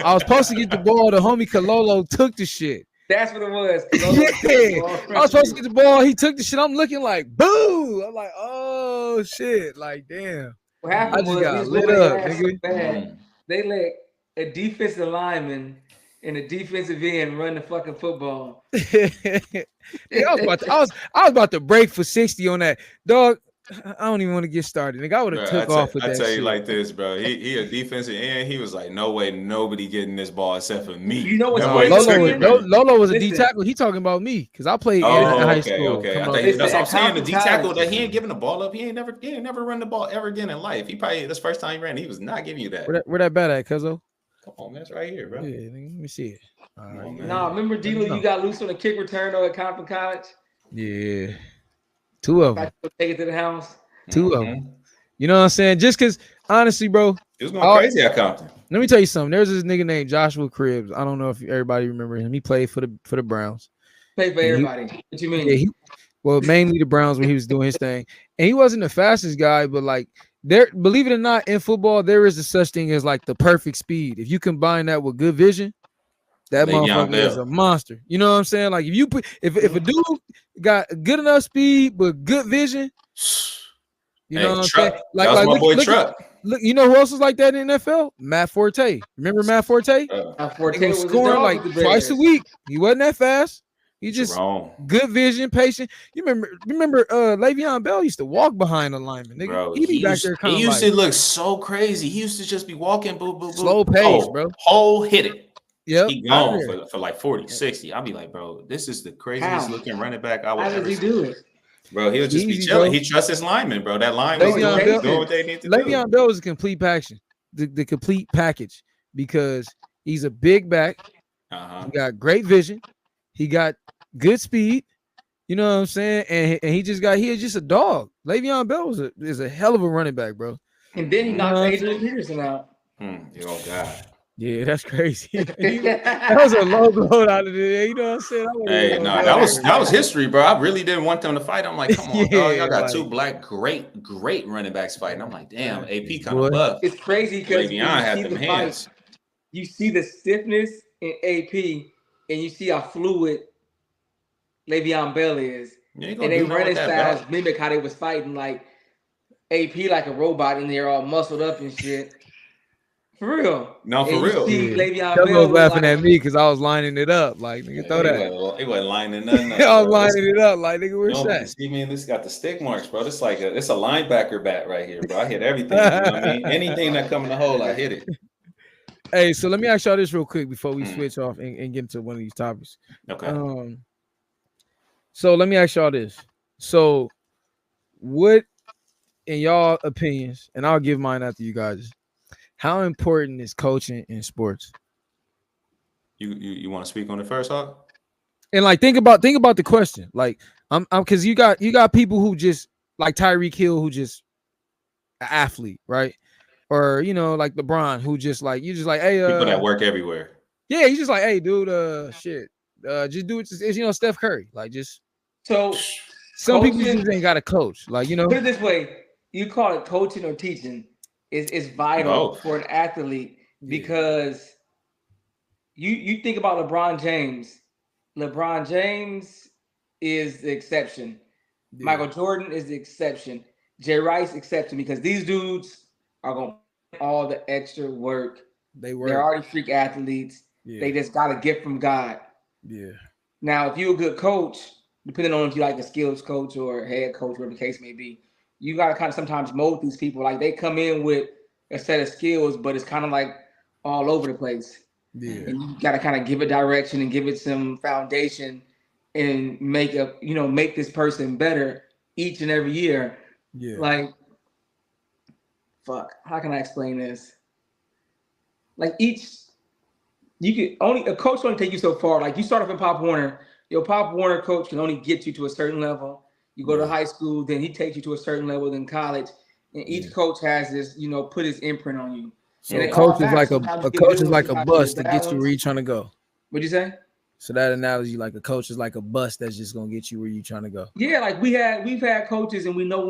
I was supposed to get the ball. The homie Kalolo took the shit. That's what it was. I was supposed to get the ball. He took the shit. I'm looking like, boo. I'm like, oh shit. Like, damn. What happened was got lit up, nigga. They let a defensive lineman and a defensive end run the fucking football. I was about to break for 60 on that. Dog, I don't even want to get started. Nigga, I would have took off with that shit. I tell you like this, bro. He a defensive end. He was like, no way, nobody getting this ball except for me. You know what's Lolo was a D tackle. He talking about me because I played in high school. Okay. That's what I'm saying. The D tackle that he ain't giving the ball up. He ain't never run the ball ever again in life. He probably this first time he ran, he was not giving you that. Where that bat at, Cuzzo? Come on, man. It's right here, bro. Yeah, let me see it. All right, remember D-Lo, you got loose on a kick return at Compton College? Yeah. 2 of them. Take it to the house. 2 of them. You know what I'm saying? Just because, honestly, bro. It was going crazy at Compton. Let me tell you something. There's this nigga named Joshua Cribbs. I don't know if everybody remember him. He played for the Browns. Played for everybody. What you mean? Yeah, mainly the Browns when he was doing his thing. And he wasn't the fastest guy, but like, believe it or not, in football, there is a such thing as like the perfect speed. If you combine that with good vision, that motherfucker is a monster. You know what I'm saying? Like if a dude got good enough speed but good vision, you know what I'm saying? Like, that was my boy Truck. Look, you know who else was like that in the NFL? Matt Forte. Remember Matt Forte? Matt Forte was scoring like twice a week. He wasn't that fast. He just good vision, patient. You remember Le'Veon Bell used to walk behind the lineman. Nigga. Bro, he be back there he used to look so crazy. He used to just be walking, slow pace, bro. Whole hit it. Yep. He gone for like 40, 60. I'll be like, bro, this is the craziest looking running back I would ever see. How does he do it? Bro, he'll just be chilling. Bro. He trusts his lineman, bro. That lineman doing what they need to do. Le'Veon Bell is a complete package. The complete package because He's a big back. He got great vision. He got good speed. You know what I'm saying? And he is just a dog. Le'Veon Bell is a hell of a running back, bro. And then he knocked Adrian Peterson out. Oh God. Yeah, that's crazy. That was a low blow out of there. You know what I'm saying? Hey, no, that was history, bro. I really didn't want them to fight. I'm like, come on, dog. Y'all got two black great running backs fighting. I'm like, damn, AP kind of buff. It's crazy because Le'Veon had them hands. You see the stiffness in AP, and you see how fluid Le'Veon Bell is. And they running styles mimic how they was fighting, like AP like a robot, and they're all muscled up and shit. For real. No, for real. Le'Veon Bell was laughing at me because I was lining it up. Like, nigga, throw that. He wasn't lining nothing up. I was lining it up. Like, nigga, where's that? See me, this got the stick marks, bro. It's like it's a linebacker bat right here, bro. I hit everything. You know what I mean? Anything that come in the hole, I hit it. Hey, so let me ask y'all this real quick before we switch off and get into one of these topics. Okay. So let me ask y'all this. So what, in y'all opinions, and I'll give mine after you guys, how important is coaching in sports? You want to speak on it first, Hawk? And like think about the question. Like I'm because you got people who just like Tyreek Hill, who just an athlete, right? Or like LeBron, who just like hey, people that work everywhere. Yeah, he's just like, hey, dude, shit, just do it. It's Steph Curry, like just. So some people just ain't got a coach, like Put it this way: you call it coaching or teaching. Is vital for an athlete because you think about LeBron James. LeBron James is the exception. Yeah. Michael Jordan is the exception. Jay Rice exception because these dudes are gonna put all the extra work. They're already freak athletes. Yeah. They just got a gift from God. Yeah. Now, if you're a good coach, depending on if you like a skills coach or a head coach, whatever the case may be, you got to kind of sometimes mold these people. Like they come in with a set of skills, but it's kind of like all over the place. Yeah. And you got to kind of give it direction and give it some foundation and make this person better each and every year. Yeah. Like, how can I explain this? Like a coach only take you so far. Like you start off in Pop Warner, your Pop Warner coach can only get you to a certain level. You go to high school, then he takes you to a certain level, then college, and each coach has this, put his imprint on you. So a coach is like a bus to get you where you're trying to go. What'd you say? So that analogy, like a coach is like a bus that's just gonna get you where you're trying to go. Yeah, like we've had coaches, and we know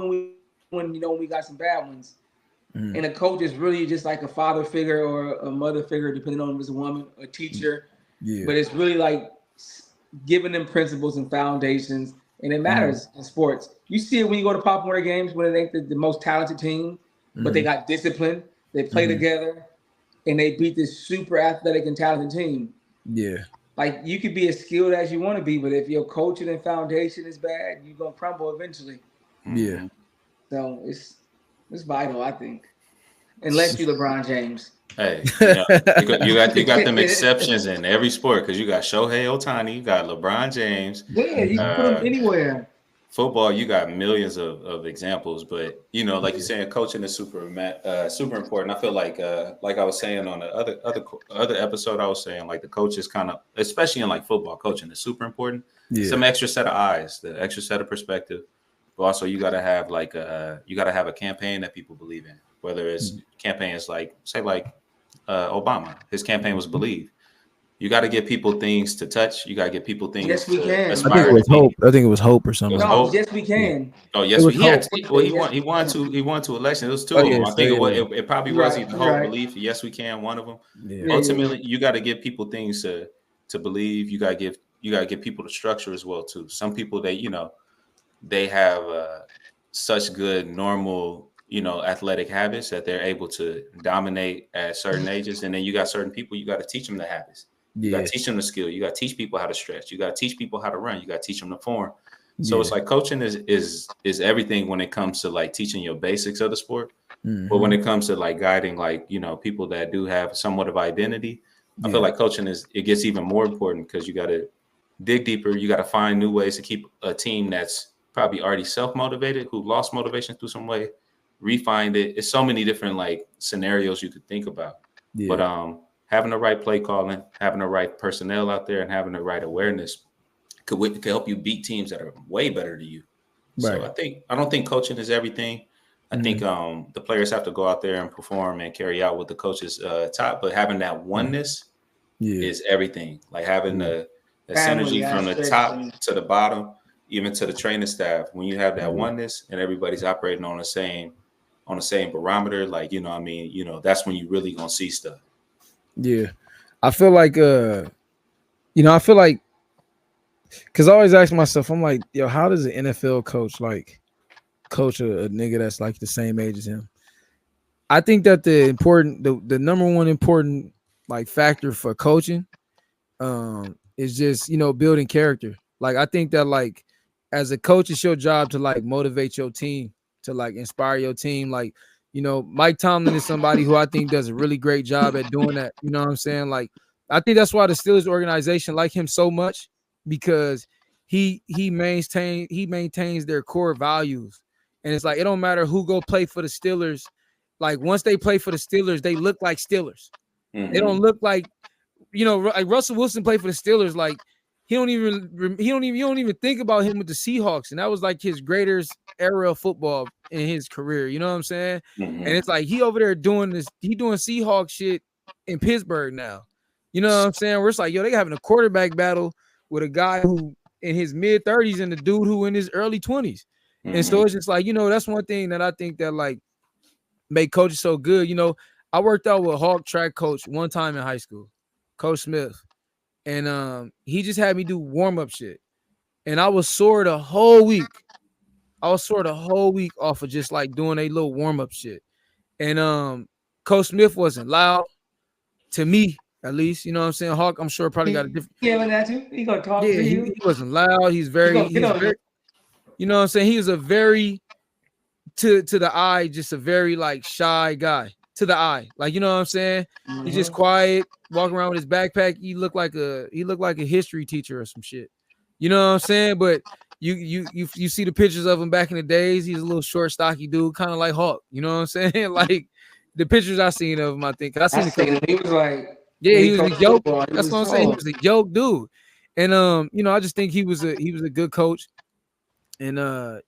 when we got some bad ones. Mm. And a coach is really just like a father figure or a mother figure, depending on if it's a woman, a teacher. Yeah. But it's really like giving them principles and foundations. And it matters in sports. You see it when you go to Pop Warner games when they ain't the most talented team, but they got discipline. They play together, and they beat this super athletic and talented team. Yeah. Like, you could be as skilled as you want to be, but if your coaching and foundation is bad, you're going to crumble eventually. Yeah. So it's vital, I think. Unless you're LeBron James. Hey, you got them exceptions in every sport because you got Shohei Ohtani, you got LeBron James. Yeah, you can put them anywhere. Football, you got millions of examples, but like you're saying, coaching is super important. I feel like I was saying on the other episode, I was saying like the coach is kind of, especially in like football, coaching is super important. Yeah. Some extra set of eyes, the extra set of perspective, but also you got to have a campaign that people believe in. Whether it's campaigns like Obama, his campaign was Believe. You got to give people things to touch. You got to give people things. Yes, we can. I think it was Hope. I think it was Hope or something. No, yes, we can. Oh, yes, he won two elections. It was two of them. I think it probably was either Hope, Belief. Yes, we can. One of them. Yeah. Ultimately, you got to give people things to believe. You got to give people the structure as well too. Some people they have such good normal athletic habits that they're able to dominate at certain ages, and then you got certain people you got to teach them the habits. You got to teach them the skill. You got to teach people how to stretch. You got to teach people how to run. You got to teach them the form. So it's like coaching is everything when it comes to like teaching your basics of the sport. Mm-hmm. But when it comes to like guiding, like, people that do have somewhat of identity, I feel like coaching it gets even more important because you got to dig deeper. You got to find new ways to keep a team that's probably already self-motivated, who lost motivation through some way, refined it. It's so many different like scenarios you could think about. Yeah. But having the right play calling, having the right personnel out there, and having the right awareness could help you beat teams that are way better than you. Right. So I don't think coaching is everything. I think the players have to go out there and perform and carry out what the coaches taught, but having that oneness is everything. Like having the synergy from the top to the bottom, even to the training staff. When you have that oneness and everybody's operating on the same barometer, like, you know what I mean, you know, that's when you really gonna see stuff. Yeah. I feel like because I always ask myself, I'm like, yo, how does an NFL coach like coach a nigga that's like the same age as him? I think that the number one important like factor for coaching is just, you know, building character. Like, I think that like as a coach, it's your job to like motivate your team, to like inspire your team. Like, you know, Mike Tomlin is somebody who I think does a really great job at doing that. You know what I'm saying? Like, I think that's why the Steelers organization like him so much, because he maintains their core values. And it's like, it don't matter who go play for the Steelers. Like, once they play for the Steelers, they look like Steelers. They don't look like, you know, like Russell Wilson played for the Steelers. Like, you don't even think about him with the Seahawks. And that was like his greatest era of football in his career. You know what I'm saying? And it's like, he over there doing Seahawks shit in Pittsburgh now. You know what I'm saying? Where it's like, yo, they having a quarterback battle with a guy who in his mid 30s and the dude who in his early 20s. And so it's just like, you know, that's one thing that I think that like make coaches so good. You know, I worked out with a Hawk track coach one time in high school, Coach Smith. And he just had me do warm-up shit. And I was sore the whole week. Off of just like doing a little warm-up shit. And Coach Smith wasn't loud to me, at least. You know what I'm saying? Hawk, I'm sure probably got a different. Yelling at you? He gonna talk to you? He wasn't loud. He's very, you know what I'm saying? He was a very to the eye, just a very like shy guy. To the eye, like, you know what I'm saying? He's just quiet, walking around with his backpack. He looked like a history teacher or some shit. You know what I'm saying? But you see the pictures of him back in the days. He's a little short, stocky dude, kind of like Hawk. You know what I'm saying? Like the pictures I seen of him, I think he was like, he was a joke. That's what I'm saying. He was a joke dude. And you know, I just think he was a good coach. And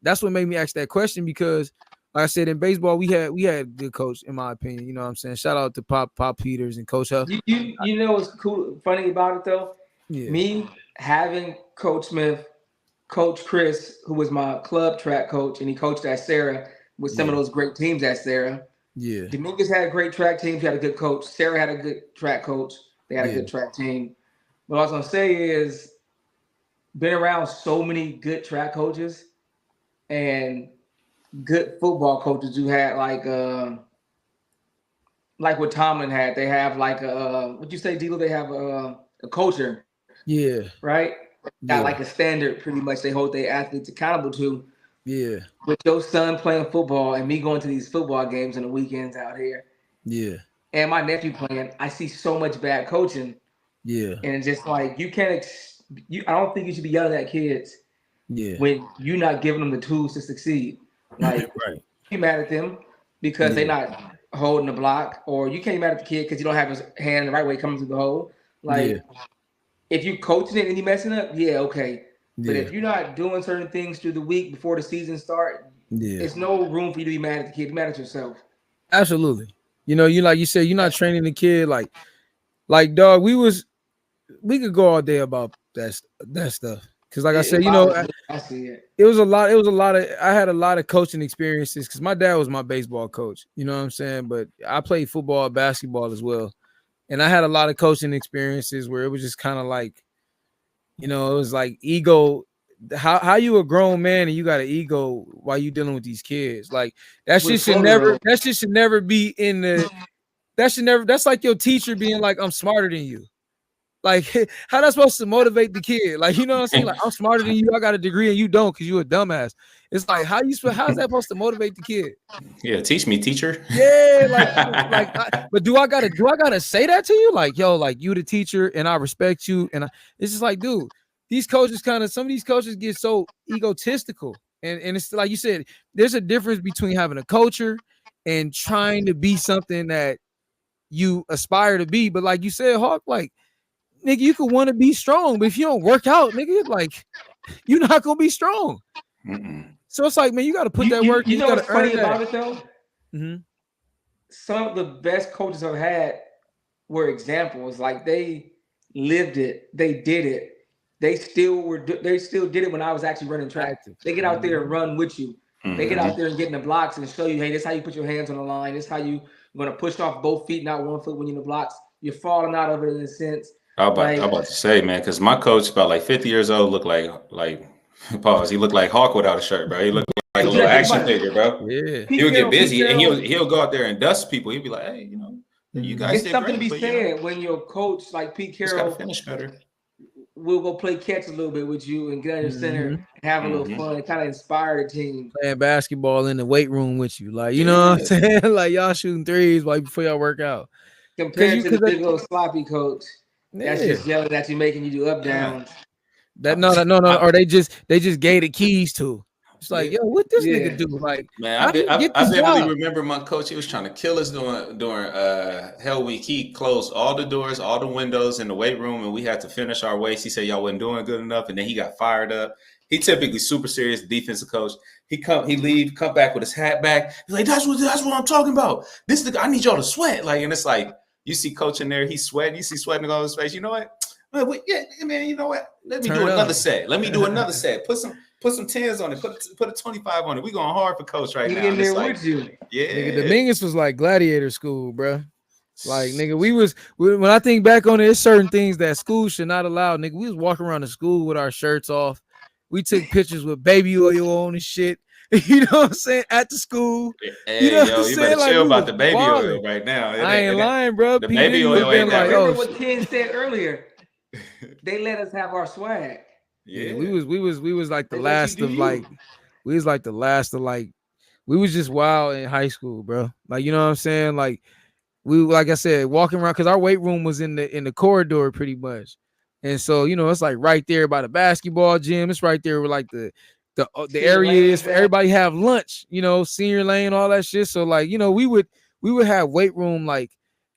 that's what made me ask that question, because like I said, in baseball, we had a good coach, in my opinion. You know what I'm saying? Shout out to Pop Peters and Coach Huff. You know what's funny about it though? Yeah. Me having Coach Smith, Coach Chris, who was my club track coach, and he coached at Sarah with some of those great teams at Sarah. Yeah. Dominguez had a great track team. He had a good coach. Sarah had a good track coach. They had a good track team. What I was gonna say is, been around so many good track coaches and good football coaches who had like what Tomlin had. They have like what you say, Dilo? They have a culture. Yeah. Right? Got like a standard pretty much they hold their athletes accountable to. Yeah. With your son playing football and me going to these football games on the weekends out here. Yeah. And my nephew playing, I see so much bad coaching. Yeah. And it's just like, you can't I don't think you should be yelling at kids. Yeah. When you're not giving them the tools to succeed. Like, right. You mad at them because they're not holding the block, or you can't be mad at the kid because you don't have his hand the right way coming through the hole. Like, if you coaching it and you messing up, okay. But if you're not doing certain things through the week before the season start, there's no room for you to be mad at the kid. Be mad at yourself. Absolutely. You know, like you said, you're not training the kid like dog. We could go all day about that stuff. Because like I said, you know, I see it. It was a lot of, I had a lot of coaching experiences because my dad was my baseball coach, you know what I'm saying? But I played football, basketball as well. And I had a lot of coaching experiences where it was just kind of like, you know, it was like ego. How you a grown man and you got an ego while you dealing with these kids? Like that shit should never be in the, that's like your teacher being like, I'm smarter than you. Like, how that's supposed to motivate the kid? Like, you know what I'm saying? Like, I'm smarter than you. I got a degree and you don't because you a dumbass. It's like, how's that supposed to motivate the kid? Yeah, teach me, teacher. Yeah, but do I gotta say that to you? Like, yo, like you the teacher and I respect you. And it's just like, dude, these coaches some of these coaches get so egotistical. And it's like you said, there's a difference between having a culture and trying to be something that you aspire to be. But like you said, Hawk, like, nigga, you could want to be strong, but if you don't work out, nigga, like, you're not gonna be strong. So it's like, man, you got to put that work. You know got what's to earn funny about that. it though? Some of the best coaches I've had were examples. Like, they lived it, they did it. They still did it when I was actually running track. They get out there and run with you. They get out there and get in the blocks and show you, hey, this is how you put your hands on the line. This is how you're going to push off both feet, not one foot when you're in the blocks. You're falling out of it in a sense. I'm about to say, man, because my coach, about like 50 years old, looked like pause. He looked like Hawk without a shirt, bro. He looked like a little action figure, bro. Yeah. He would get busy and he'll go out there and dust people. He'd be like, hey, you guys. It's something to be said when your coach, like Pete Carroll, finish better. We'll go play catch a little bit with you and get on your center and have a little fun and kind of inspire the team. Playing basketball in the weight room with you. Like, you know what I'm saying? Like, y'all shooting threes like before y'all work out. Compared to the big old sloppy coach that's just yelling at you, making you do up downs. No. Or they just gave the keys to. It's like, yo, what this nigga do? Like, man, I vividly remember my coach. He was trying to kill us during Hell Week. He closed all the doors, all the windows in the weight room, and we had to finish our weights. He said y'all wasn't doing good enough, and then he got fired up. He typically super serious defensive coach. He come back with his hat back. He's like, that's what I'm talking about. I need y'all to sweat. Like, and it's like, you see coach in there, he's sweating. You see sweating on his face. You know what? Yeah, man. You know what? Let me do another set. Put some 10s on it. Put a 25 on it. We going hard for coach right now. In there with you. Yeah. Nigga, Dominguez was like gladiator school, bro. Like, nigga, when I think back on it, there's certain things that school should not allow. Nigga, we was walking around the school with our shirts off. We took pictures with baby oil on and shit. You know what I'm saying? At the school. Hey, you better chill about the baby oil right now. I ain't lying, bro. The baby oil ain't that. Remember what Ken said earlier? They let us have our swag. Yeah, we was like the last of like, we was like the last of like, we was just wild in high school, bro. Like, you know what I'm saying? Like, we, like I said, walking around, because our weight room was in the corridor pretty much, and so, you know, it's like right there by the basketball gym. It's right there where like the area is for everybody have lunch, you know, senior lane, all that shit. So like, you know, we would have weight room like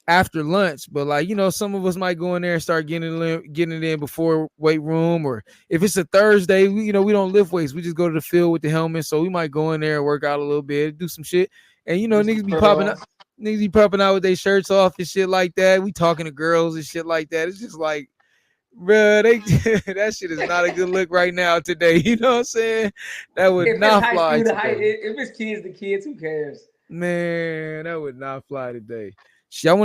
after lunch, but like, you know, some of us might go in there and start getting it in before weight room, or if it's a Thursday, we don't lift weights, we just go to the field with the helmet, so we might go in there and work out a little bit, do some shit, and you know, niggas be popping out with their shirts off and shit like that. We talking to girls and shit like that. It's just like, bro, that shit is not a good look right now today. You know what I'm saying? That would not fly today. If it's kids, the kids, who cares? Man, that would not fly today. I want